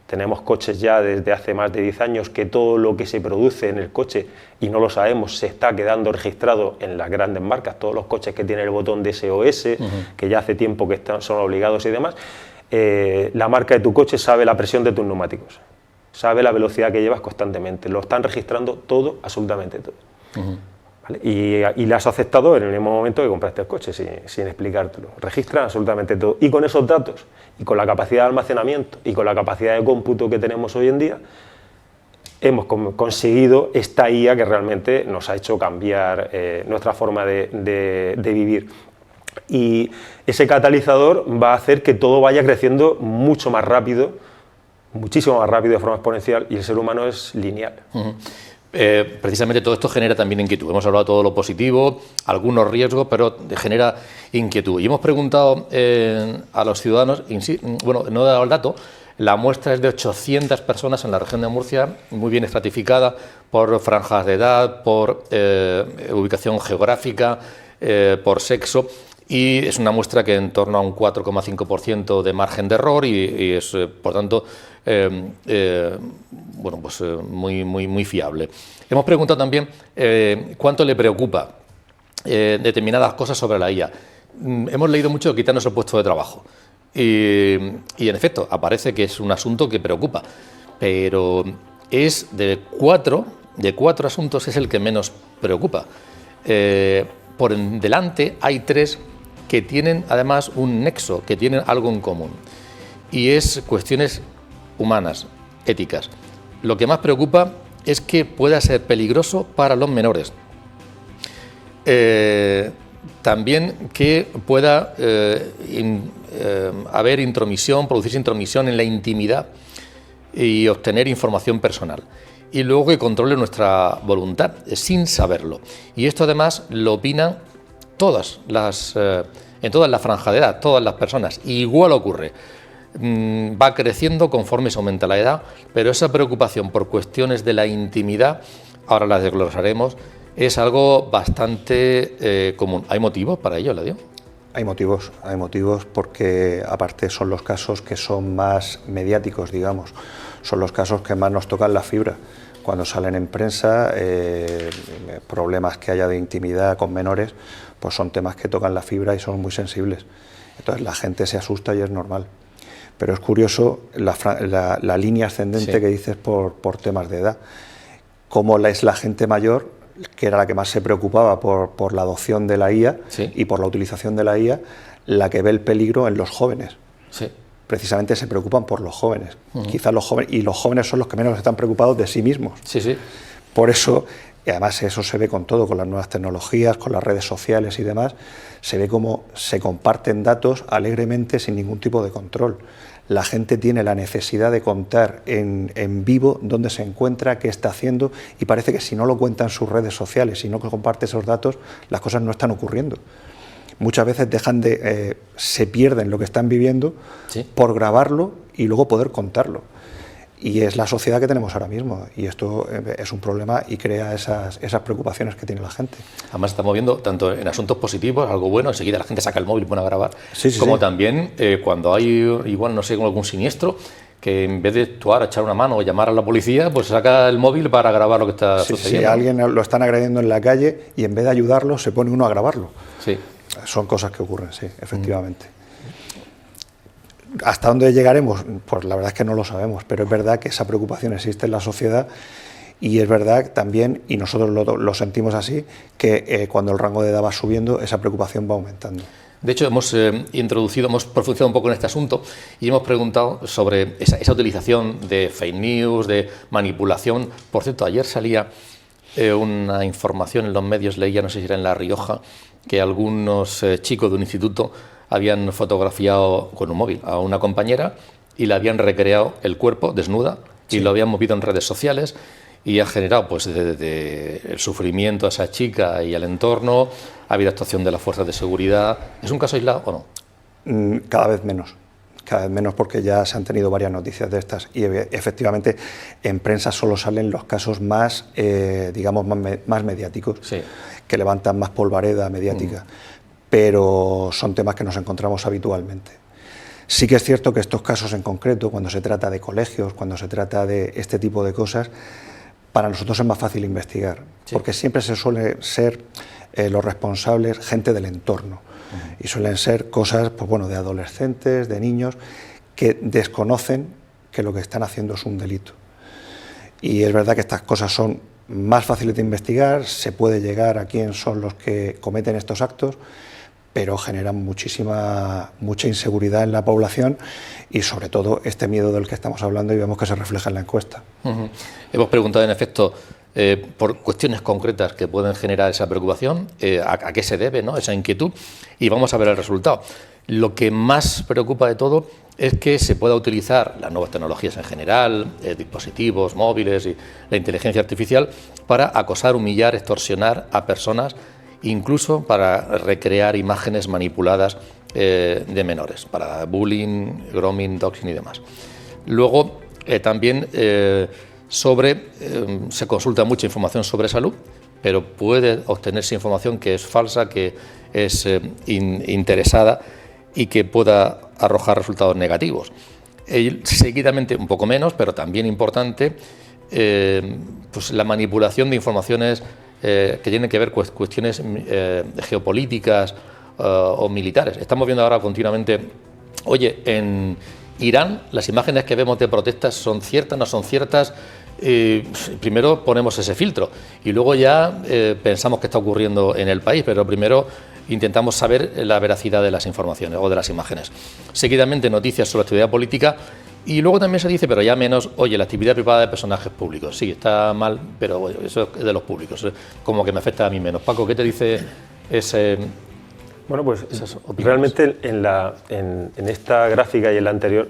Tenemos coches ya desde hace más de 10 años que todo lo que se produce en el coche, y no lo sabemos, se está quedando registrado en las grandes marcas. Todos los coches que tienen el botón de SOS, que ya hace tiempo que son obligados y demás, la marca de tu coche sabe la presión de tus neumáticos, sabe la velocidad que llevas constantemente, lo están registrando todo, absolutamente todo. ¿Vale? Y lo has aceptado en el mismo momento que compraste el coche, sin explicártelo. Registran absolutamente todo. Y con esos datos, y con la capacidad de almacenamiento, y con la capacidad de cómputo que tenemos hoy en día, hemos conseguido esta IA que realmente nos ha hecho cambiar nuestra forma de vivir. Y ese catalizador va a hacer que todo vaya creciendo mucho más rápido, muchísimo más rápido de forma exponencial, y el ser humano es lineal.
precisamente todo esto genera también inquietud. Hemos hablado de todo lo positivo, algunos riesgos, pero genera inquietud. Y hemos preguntado a los ciudadanos, bueno, no he dado el dato, la muestra es de 800 personas en la región de Murcia, muy bien estratificada por franjas de edad, por ubicación geográfica, por sexo, y es una muestra que en torno a un 4,5% de margen de error y es, por tanto, bueno, pues muy fiable. Hemos preguntado también cuánto le preocupa determinadas cosas sobre la IA. Hemos leído mucho de quitarnos el puesto de trabajo y en efecto aparece que es un asunto que preocupa, pero es de cuatro asuntos es el que menos preocupa. Por delante hay 3 que tienen además un nexo, que tienen algo en común, y es cuestiones humanas, éticas. Lo que más preocupa es que pueda ser peligroso para los menores. También que pueda haber intromisión, producirse intromisión en la intimidad y obtener información personal. Y luego que controle nuestra voluntad, sin saberlo. Y esto además lo opinan en toda la franja de edad, todas las personas. Igual ocurre. Va creciendo conforme se aumenta la edad, pero esa preocupación por cuestiones de la intimidad, ahora las desglosaremos, es algo bastante común. ¿Hay motivos para ello, Eladio?
Hay motivos porque aparte son los casos que son más mediáticos, digamos, son los casos que más nos tocan la fibra. Cuando salen en prensa, problemas que haya de intimidad con menores, pues son temas que tocan la fibra y son muy sensibles. Entonces la gente se asusta y es normal. Pero es curioso la línea ascendente que dices por temas de edad. Cómo es la gente mayor, que era la que más se preocupaba por la adopción de la IA y por la utilización de la IA, la que ve el peligro en los jóvenes.
Sí.
Precisamente se preocupan por los jóvenes. Quizás los jóvenes son los que menos están preocupados de sí mismos.
Sí.
Por eso, y además eso se ve con todo, con las nuevas tecnologías, con las redes sociales y demás, se ve cómo se comparten datos alegremente sin ningún tipo de control. La gente tiene la necesidad de contar en vivo dónde se encuentra, qué está haciendo, y parece que si no lo cuenta en sus redes sociales, si no comparte esos datos, las cosas no están ocurriendo. Muchas veces se pierden lo que están viviendo por grabarlo y luego poder contarlo. Y es la sociedad que tenemos ahora mismo, y esto es un problema y crea esas preocupaciones que tiene la gente.
Además estamos viendo tanto en asuntos positivos, algo bueno, enseguida la gente saca el móvil y pone a grabar, como también cuando hay igual, no sé, algún siniestro, que en vez de actuar, echar una mano o llamar a la policía, pues saca el móvil para grabar lo que está sucediendo.
Si a alguien lo están agrediendo en la calle y en vez de ayudarlo se pone uno a grabarlo.
Sí.
Son cosas que ocurren, sí, efectivamente. ¿Hasta dónde llegaremos? Pues la verdad es que no lo sabemos, pero es verdad que esa preocupación existe en la sociedad y es verdad también, y nosotros lo sentimos así, que cuando el rango de edad va subiendo, esa preocupación va aumentando.
De hecho, hemos profundizado un poco en este asunto y hemos preguntado sobre esa utilización de fake news, de manipulación. Por cierto, ayer salía una información en los medios, leía, no sé si era en La Rioja, que algunos chicos de un instituto habían fotografiado con un móvil a una compañera y le habían recreado el cuerpo desnuda y lo habían movido en redes sociales y ha generado pues desde el sufrimiento a esa chica y al entorno. Ha habido actuación de las fuerzas de seguridad. ¿Es un caso aislado o no?
Cada vez menos porque ya se han tenido varias noticias de estas y efectivamente en prensa solo salen los casos más, digamos, más mediáticos, que levantan más polvareda mediática. Pero son temas que nos encontramos habitualmente. Sí que es cierto que estos casos en concreto, cuando se trata de colegios, cuando se trata de este tipo de cosas, para nosotros es más fácil investigar, porque siempre se suele ser los responsables gente del entorno, y suelen ser cosas pues, bueno, de adolescentes, de niños, que desconocen que lo que están haciendo es un delito. Y es verdad que estas cosas son más fáciles de investigar, se puede llegar a quién son los que cometen estos actos, pero generan mucha inseguridad en la población y sobre todo este miedo del que estamos hablando y vemos que se refleja en la encuesta.
Hemos preguntado en efecto por cuestiones concretas que pueden generar esa preocupación, a qué se debe, ¿no?, esa inquietud, y vamos a ver el resultado. Lo que más preocupa de todo es que se pueda utilizar las nuevas tecnologías en general, dispositivos móviles y la inteligencia artificial para acosar, humillar, extorsionar a personas, incluso para recrear imágenes manipuladas de menores, para bullying, grooming, doxing y demás. Luego, también se consulta mucha información sobre salud, pero puede obtenerse información que es falsa, que es interesada y que pueda arrojar resultados negativos. Seguidamente, un poco menos, pero también importante, pues la manipulación de informaciones que tienen que ver con cuestiones geopolíticas o militares. Estamos viendo ahora continuamente, oye, en Irán las imágenes que vemos de protestas son ciertas, no son ciertas. Primero ponemos ese filtro y luego ya pensamos qué está ocurriendo en el país, pero primero intentamos saber la veracidad de las informaciones o de las imágenes. Seguidamente noticias sobre actividad política y luego también se dice, pero ya menos, oye, la actividad privada de personajes públicos. Sí, está mal, pero oye, eso es de los públicos, como que me afecta a mí menos. Paco, ¿qué te dice ese...?
Bueno, pues realmente en esta gráfica y en la anterior,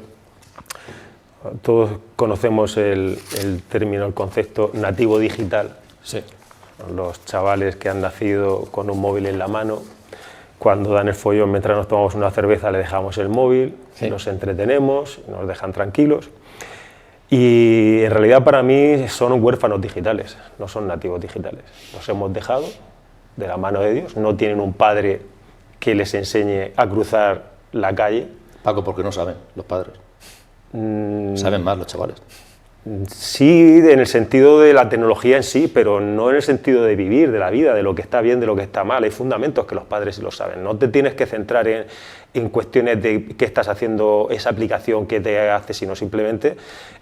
todos conocemos el término, el concepto nativo digital.
Sí.
Los chavales que han nacido con un móvil en la mano, cuando dan el follón mientras nos tomamos una cerveza le dejamos el móvil, sí, nos entretenemos, nos dejan tranquilos. Y en realidad para mí son huérfanos digitales, no son nativos digitales. Los hemos dejado de la mano de Dios, no tienen un padre que les enseñe a cruzar la calle.
Paco, porque no saben los padres. Saben más los chavales.
Sí, en el sentido de la tecnología en sí, pero no en el sentido de vivir, de la vida, de lo que está bien, de lo que está mal. Hay fundamentos que los padres sí lo saben. No te tienes que centrar en cuestiones de qué estás haciendo esa aplicación que te hace, sino simplemente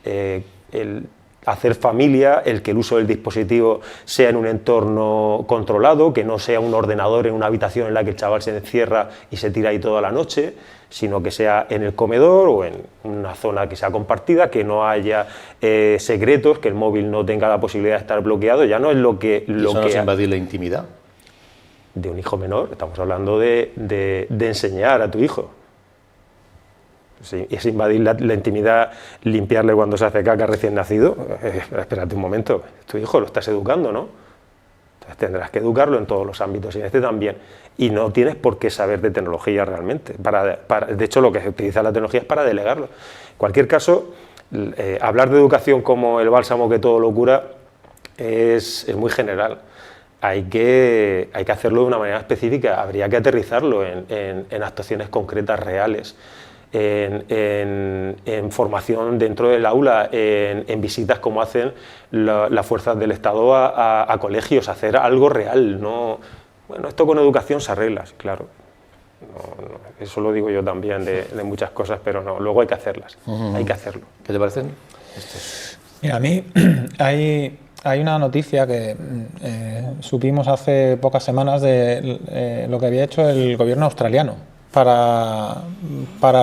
el hacer familia, el que el uso del dispositivo sea en un entorno controlado, que no sea un ordenador en una habitación en la que el chaval se encierra y se tira ahí toda la noche, sino que sea en el comedor o en una zona que sea compartida, que no haya secretos, que el móvil no tenga la posibilidad de estar bloqueado. Ya no es lo que...
¿Eso no es invadir la intimidad?
De un hijo menor, estamos hablando de enseñar a tu hijo. Sí, es invadir la intimidad, limpiarle cuando se hace caca recién nacido. Espérate un momento, tu hijo lo estás educando, ¿no? Entonces tendrás que educarlo en todos los ámbitos y en este también. Y no tienes por qué saber de tecnología realmente. De hecho, lo que se utiliza la tecnología es para delegarlo. En cualquier caso, hablar de educación como el bálsamo que todo lo cura es muy general. Hay que hacerlo de una manera específica, habría que aterrizarlo en actuaciones concretas, reales. En formación dentro del aula, en visitas como hacen las fuerzas del Estado a colegios, hacer algo real. No, bueno, esto con educación se arregla, claro. No, eso lo digo yo también de muchas cosas, pero no, luego hay que hacerlas, hay que hacerlo.
¿Qué te parecen?
Mira, a mí hay una noticia que supimos hace pocas semanas de lo que había hecho el gobierno australiano para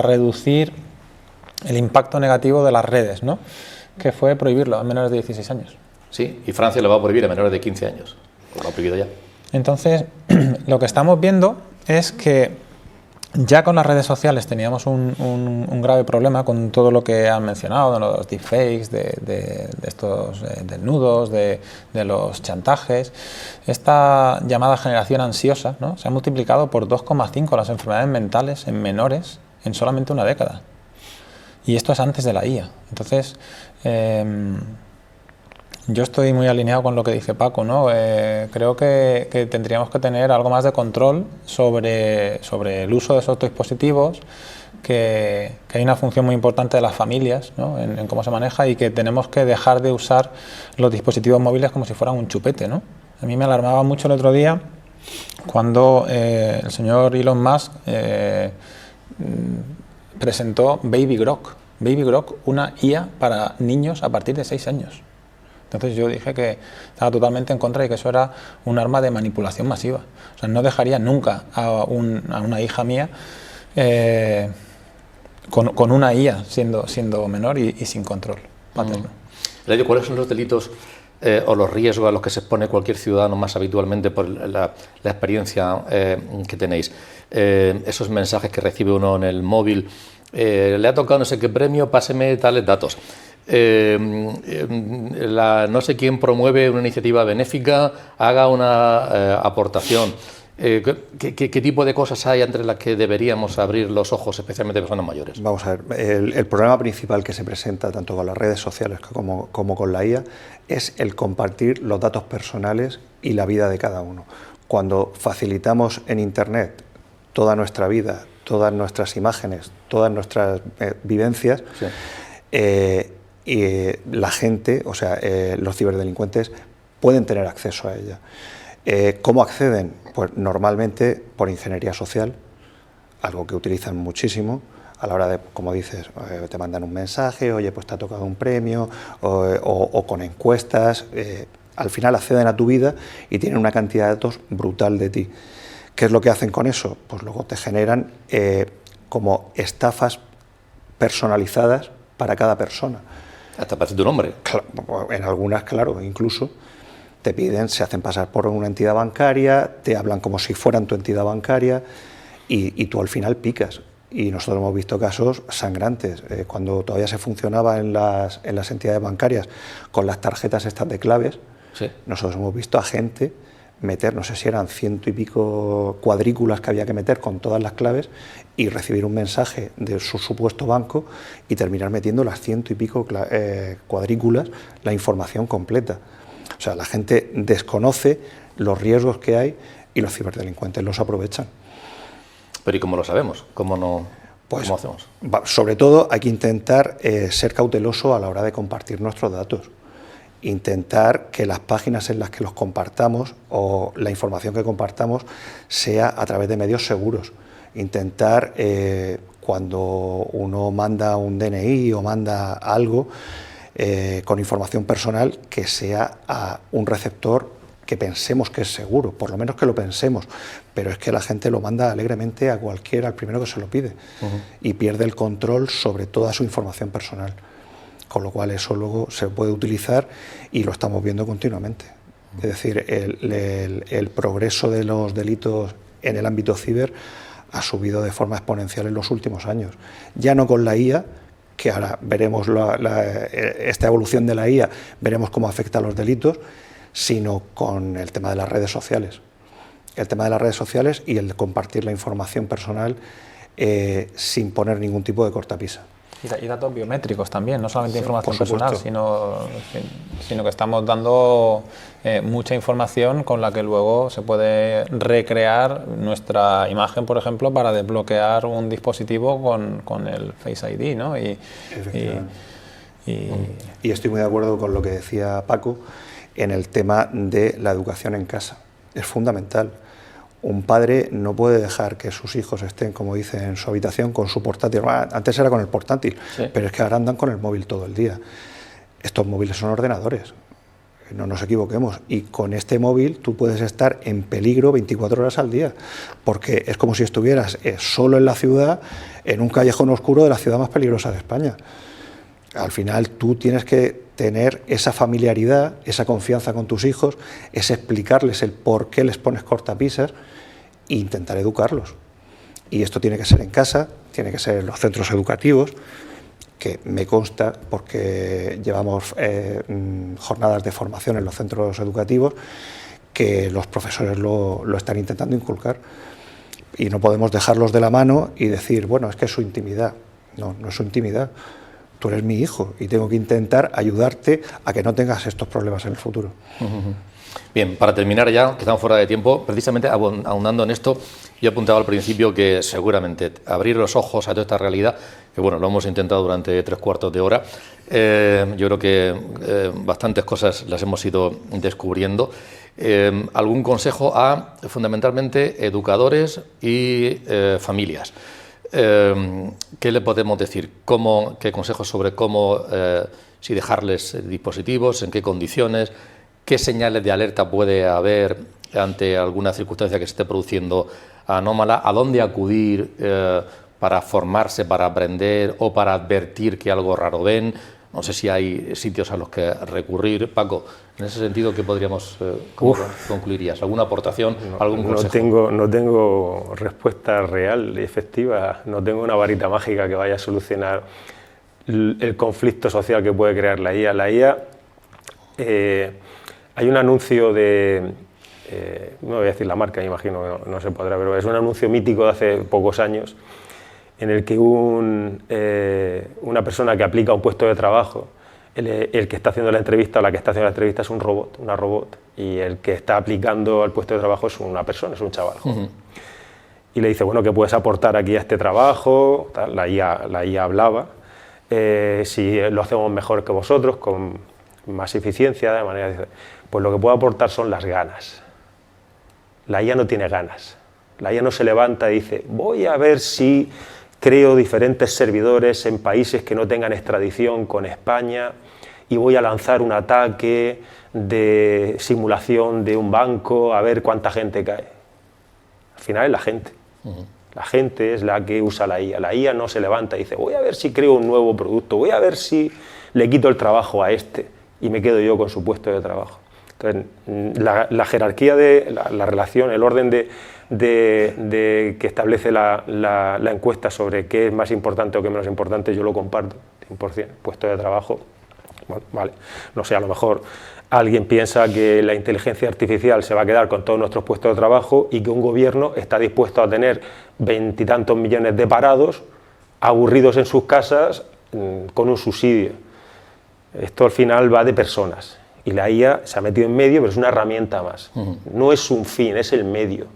reducir el impacto negativo de las redes, ¿no? Que fue prohibirlo a menores de 16 años.
Sí, y Francia lo va a prohibir a menores de 15 años. Lo ha prohibido ya.
Entonces, lo que estamos viendo es que ya con las redes sociales teníamos un grave problema con todo lo que han mencionado, de los deepfakes, de estos desnudos, de los chantajes. Esta llamada generación ansiosa, ¿no? Se ha multiplicado por 2,5 las enfermedades mentales en menores en solamente una década. Y esto es antes de la IA. Entonces, yo estoy muy alineado con lo que dice Paco, ¿no? Creo que tendríamos que tener algo más de control sobre el uso de esos dispositivos, que hay una función muy importante de las familias, ¿no? en cómo se maneja, y que tenemos que dejar de usar los dispositivos móviles como si fueran un chupete, ¿no? A mí me alarmaba mucho el otro día cuando el señor Elon Musk presentó Baby Grok. Baby Grok, una IA para niños a partir de 6 años. Entonces yo dije que estaba totalmente en contra y que eso era un arma de manipulación masiva. O sea, no dejaría nunca a una hija mía con una IA siendo menor y sin control paterno.
¿Cuáles son los delitos o los riesgos a los que se expone cualquier ciudadano más habitualmente por la experiencia que tenéis. Esos mensajes que recibe uno en el móvil, le ha tocado no sé qué premio, páseme tales datos. No sé quién promueve una iniciativa benéfica, haga una aportación. ¿Qué tipo de cosas hay entre las que deberíamos abrir los ojos, especialmente personas mayores?
Vamos a ver, el problema principal que se presenta tanto con las redes sociales como con la IA es el compartir los datos personales y la vida de cada uno. Cuando facilitamos en Internet toda nuestra vida, todas nuestras imágenes, todas nuestras vivencias, sí. La gente, o sea, los ciberdelincuentes pueden tener acceso a ella. ¿Cómo acceden? Pues normalmente por ingeniería social, algo que utilizan muchísimo a la hora de, como dices, te mandan un mensaje, oye, pues te ha tocado un premio, o con encuestas. Al final acceden a tu vida y tienen una cantidad de datos brutal de ti. ¿Qué es lo que hacen con eso? Pues luego te generan como estafas personalizadas para cada persona.
Hasta parece tu nombre.
En algunas, claro, incluso te piden, se hacen pasar por una entidad bancaria, te hablan como si fueran tu entidad bancaria y tú al final picas. Y nosotros hemos visto casos sangrantes. Cuando todavía se funcionaba en las entidades bancarias con las tarjetas estas de claves, sí. Nosotros hemos visto a gente meter, no sé si eran 100 y pico cuadrículas que había que meter con todas las claves y recibir un mensaje de su supuesto banco y terminar metiendo las 100 y pico cuadrículas, la información completa. O sea, la gente desconoce los riesgos que hay y los ciberdelincuentes los aprovechan.
Pero ¿y cómo lo sabemos? ¿Cómo hacemos?
Sobre todo hay que intentar ser cauteloso a la hora de compartir nuestros datos. Intentar que las páginas en las que los compartamos o la información que compartamos sea a través de medios seguros. Intentar, cuando uno manda un DNI o manda algo con información personal, que sea a un receptor que pensemos que es seguro, por lo menos que lo pensemos, pero es que la gente lo manda alegremente a cualquiera, al primero que se lo pide, y pierde el control sobre toda su información personal. Con lo cual eso luego se puede utilizar y lo estamos viendo continuamente. Es decir, el progreso de los delitos en el ámbito ciber ha subido de forma exponencial en los últimos años. Ya no con la IA, que ahora veremos esta evolución de la IA, veremos cómo afecta a los delitos, sino con el tema de las redes sociales. El tema de las redes sociales y el de compartir la información personal sin poner ningún tipo de cortapisa.
Y datos biométricos también, no solamente información personal, sino que estamos dando mucha información con la que luego se puede recrear nuestra imagen, por ejemplo, para desbloquear un dispositivo con el Face ID, ¿no? Y
estoy muy de acuerdo con lo que decía Paco en el tema de la educación en casa. Es fundamental. Un padre no puede dejar que sus hijos estén, como dice, en su habitación con su portátil. Antes era con el portátil, sí. Pero es que ahora andan con el móvil todo el día. Estos móviles son ordenadores, no nos equivoquemos. Y con este móvil tú puedes estar en peligro 24 horas al día, porque es como si estuvieras solo en la ciudad, en un callejón oscuro de la ciudad más peligrosa de España. Al final tú tienes que tener esa familiaridad, esa confianza con tus hijos, es explicarles el por qué les pones cortapisas e intentar educarlos. Y esto tiene que ser en casa, tiene que ser en los centros educativos, que me consta porque llevamos jornadas de formación en los centros educativos, que los profesores lo están intentando inculcar. Y no podemos dejarlos de la mano y decir, bueno, es que es su intimidad. No, no es su intimidad. Tú eres mi hijo y tengo que intentar ayudarte a que no tengas estos problemas en el futuro.
Bien, para terminar ya, que estamos fuera de tiempo, precisamente ahondando en esto, yo apuntaba al principio que seguramente abrir los ojos a toda esta realidad, que bueno, lo hemos intentado durante 3/4 de hora, yo creo que bastantes cosas las hemos ido descubriendo. ¿Algún consejo a, fundamentalmente, educadores y familias? ¿Qué le podemos decir? ¿Qué consejos sobre cómo, si dejarles dispositivos, en qué condiciones, qué señales de alerta puede haber ante alguna circunstancia que se esté produciendo anómala, a dónde acudir para formarse, para aprender o para advertir que algo raro ven? No sé si hay sitios a los que recurrir. Paco, en ese sentido, ¿qué podríamos, cómo concluirías? ¿Alguna aportación, algún consejo?
No tengo respuesta real y efectiva, no tengo una varita mágica que vaya a solucionar el conflicto social que puede crear la IA. La IA, hay un anuncio de, no voy a decir la marca, me imagino que no se podrá, pero es un anuncio mítico de hace pocos años, en el que una persona que aplica un puesto de trabajo, el que está haciendo la entrevista o la que está haciendo la entrevista es un robot, una robot, y el que está aplicando al puesto de trabajo es una persona, es un chaval. Y le dice, bueno, ¿qué puedes aportar aquí a este trabajo? Tal, la IA hablaba, si lo hacemos mejor que vosotros, con más eficiencia, de manera, pues lo que puedo aportar son las ganas. La IA no tiene ganas. La IA no se levanta y dice, voy a ver si creo diferentes servidores en países que no tengan extradición con España y voy a lanzar un ataque de simulación de un banco a ver cuánta gente cae. Al final es la gente. La gente es la que usa la IA. La IA no se levanta y dice, voy a ver si creo un nuevo producto, voy a ver si le quito el trabajo a este y me quedo yo con su puesto de trabajo. Entonces, la jerarquía de la relación, el orden que establece la encuesta sobre qué es más importante o qué menos importante, yo lo comparto, 100%. Puesto de trabajo, bueno, vale, no sé, a lo mejor alguien piensa que la inteligencia artificial se va a quedar con todos nuestros puestos de trabajo y que un gobierno está dispuesto a tener 20 y tantos millones de parados aburridos en sus casas con un subsidio. Esto al final va de personas y la IA se ha metido en medio, pero es una herramienta más. No es un fin, es el medio.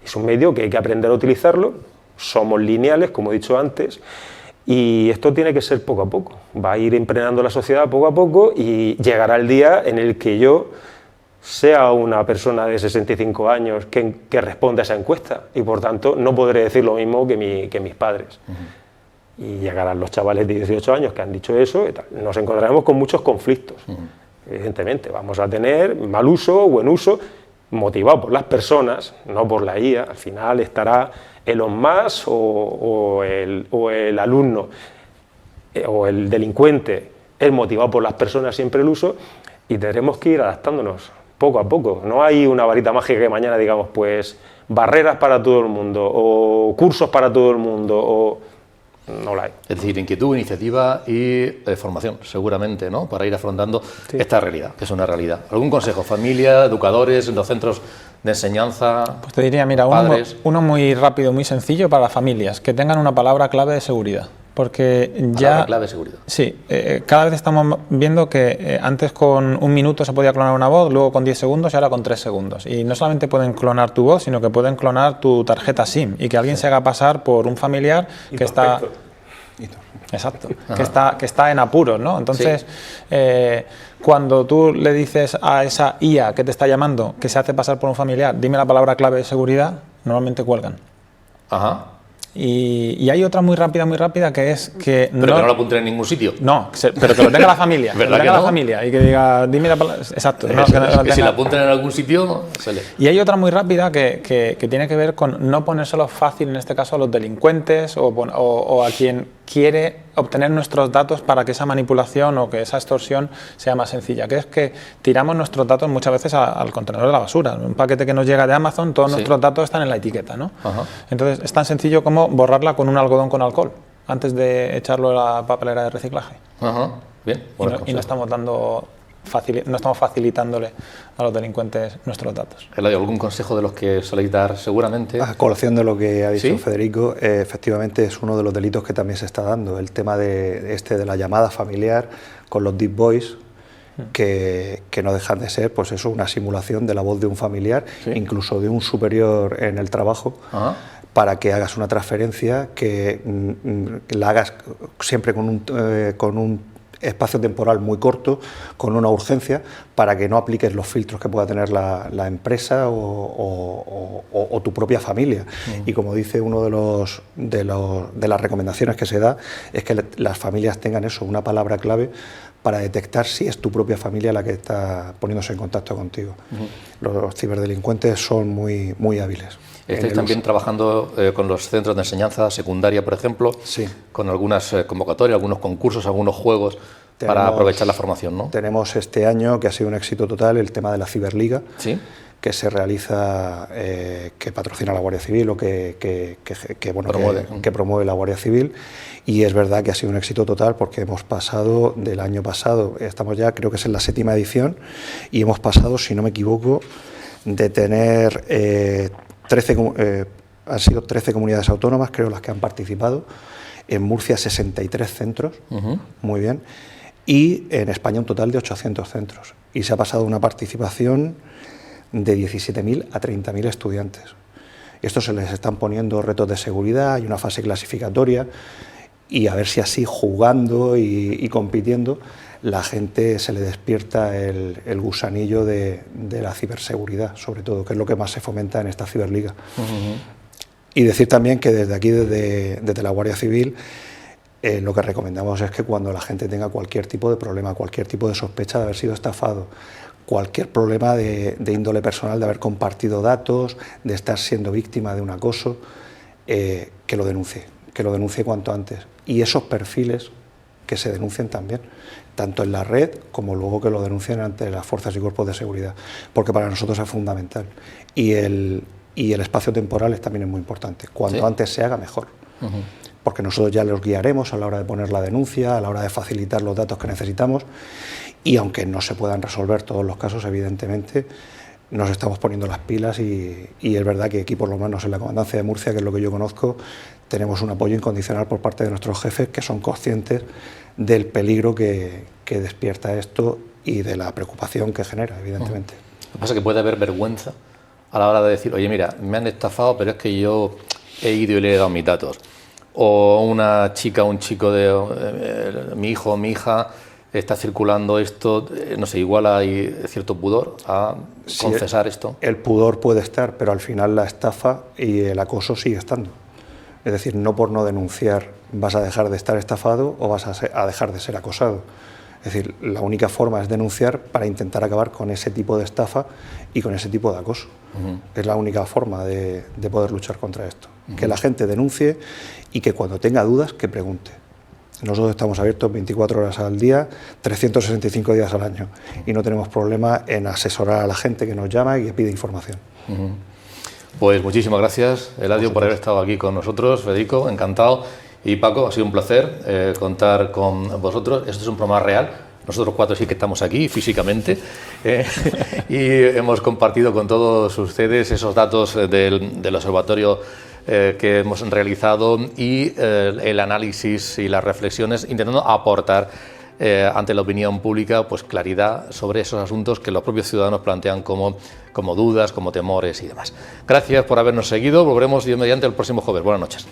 Es un medio que hay que aprender a utilizarlo, somos lineales, como he dicho antes, y esto tiene que ser poco a poco. Va a ir impregnando la sociedad poco a poco y llegará el día en el que yo sea una persona de 65 años que responda a esa encuesta y por tanto no podré decir lo mismo que mis padres. Y llegarán los chavales de 18 años que han dicho eso y tal. Nos encontraremos con muchos conflictos. Evidentemente, vamos a tener mal uso, buen uso, motivado por las personas, no por la IA. Al final estará Elon Musk o el alumno o el delincuente, es motivado por las personas siempre el uso y tendremos que ir adaptándonos poco a poco. No hay una varita mágica que mañana digamos pues barreras para todo el mundo o cursos para todo el mundo o... No la hay.
Es decir, inquietud, iniciativa y formación, seguramente, ¿no? Para ir afrontando esta realidad, que es una realidad. ¿Algún consejo? ¿Familia, educadores, en los centros de enseñanza?
Pues te diría, mira, uno muy rápido, muy sencillo para las familias, que tengan una palabra clave de seguridad. Porque ya...
Palabra clave de seguridad.
Sí, cada vez estamos viendo que antes con 1 minuto se podía clonar una voz, luego con 10 segundos y ahora con 3 segundos. Y no solamente pueden clonar tu voz, sino que pueden clonar tu tarjeta SIM y que alguien se haga pasar por un familiar que está... Exacto, que está en apuros, ¿no? Entonces, cuando tú le dices a esa IA que te está llamando que se hace pasar por un familiar, dime la palabra clave de seguridad, normalmente cuelgan.
Ajá.
Y hay otra muy rápida que es que...
Pero que no lo apunten en ningún sitio.
No, pero que lo tenga la familia.
¿Verdad que no?
La familia y que diga, dime la palabra... Exacto.
Que si la apunten en algún sitio, se lee.
Y hay otra muy rápida que tiene que ver con no ponérselo fácil, en este caso, a los delincuentes o a quien quiere obtener nuestros datos para que esa manipulación o que esa extorsión sea más sencilla, que es que tiramos nuestros datos muchas veces al contenedor de la basura. Un paquete que nos llega de Amazon, todos nuestros datos están en la etiqueta, ¿no? Entonces es tan sencillo como borrarla con un algodón con alcohol antes de echarlo a la papelera de reciclaje.
Bien,
y no estamos facilitándole a los delincuentes nuestros datos.
Eladio, ¿algún consejo de los que soléis dar seguramente?
A colación de lo que ha dicho Federico, efectivamente es uno de los delitos que también se está dando, el tema de la llamada familiar con los deep voice, que no dejan de ser pues eso, una simulación de la voz de un familiar, incluso de un superior en el trabajo, para que hagas una transferencia que la hagas siempre con un espacio temporal muy corto, con una urgencia, para que no apliques los filtros que pueda tener la empresa o tu propia familia. Y como dice uno de las recomendaciones que se da, es que las familias tengan eso, una palabra clave para detectar si es tu propia familia la que está poniéndose en contacto contigo. Los ciberdelincuentes son muy, muy hábiles.
Estáis también trabajando con los centros de enseñanza secundaria, por ejemplo, con algunas convocatorias, algunos concursos, algunos juegos para aprovechar la formación, ¿no?
Tenemos este año, que ha sido un éxito total, el tema de la Ciberliga,
¿sí?,
que se realiza, que patrocina la Guardia Civil o que promueve la Guardia Civil, y es verdad que ha sido un éxito total porque hemos pasado del año pasado, estamos ya, creo que es en la 7ª edición, y hemos pasado, si no me equivoco, de tener han sido 13 comunidades autónomas, creo, las que han participado, en Murcia 63 centros, muy bien, y en España un total de 800 centros, y se ha pasado una participación de 17.000 a 30.000 estudiantes. Estos se les están poniendo retos de seguridad, hay una fase clasificatoria, y a ver si así, jugando y compitiendo, la gente se le despierta el gusanillo de la ciberseguridad, sobre todo, que es lo que más se fomenta en esta Ciberliga. Y decir también que desde aquí, desde la Guardia Civil, lo que recomendamos es que cuando la gente tenga cualquier tipo de problema, cualquier tipo de sospecha de haber sido estafado, cualquier problema de índole personal, de haber compartido datos, de estar siendo víctima de un acoso, que lo denuncie cuanto antes. Y esos perfiles que se denuncien también, tanto en la red como luego que lo denuncien ante las fuerzas y cuerpos de seguridad, porque para nosotros es fundamental. Y el espacio temporal también es muy importante. Cuanto antes se haga, mejor. Porque nosotros ya los guiaremos a la hora de poner la denuncia, a la hora de facilitar los datos que necesitamos, y aunque no se puedan resolver todos los casos, evidentemente, nos estamos poniendo las pilas y es verdad que aquí, por lo menos en la Comandancia de Murcia, que es lo que yo conozco, tenemos un apoyo incondicional por parte de nuestros jefes, que son conscientes del peligro que despierta esto y de la preocupación que genera, evidentemente.
Lo que pasa es que puede haber vergüenza a la hora de decir, oye, mira, me han estafado, pero es que yo he ido y le he dado mis datos. O una chica, un chico de mi hijo o mi hija está circulando esto, no sé, igual hay cierto pudor a confesar esto.
El pudor puede estar, pero al final la estafa y el acoso sigue estando. Es decir, no por no denunciar vas a dejar de estar estafado o vas a dejar de ser acosado. Es decir, la única forma es denunciar para intentar acabar con ese tipo de estafa y con ese tipo de acoso. Es la única forma de poder luchar contra esto. Que la gente denuncie y que cuando tenga dudas, que pregunte. Nosotros estamos abiertos 24 horas al día, 365 días al año, y no tenemos problema en asesorar a la gente que nos llama y que pide información.
Pues muchísimas gracias, Eladio, por haber estado aquí con nosotros. Federico, encantado. Y Paco, ha sido un placer contar con vosotros. Esto es un programa real. Nosotros 4 sí que estamos aquí físicamente y hemos compartido con todos ustedes esos datos del observatorio que hemos realizado y el análisis y las reflexiones, intentando aportar ante la opinión pública pues claridad sobre esos asuntos que los propios ciudadanos plantean como dudas, como temores y demás. Gracias por habernos seguido. Volveremos Dios mediante el próximo jueves. Buenas noches.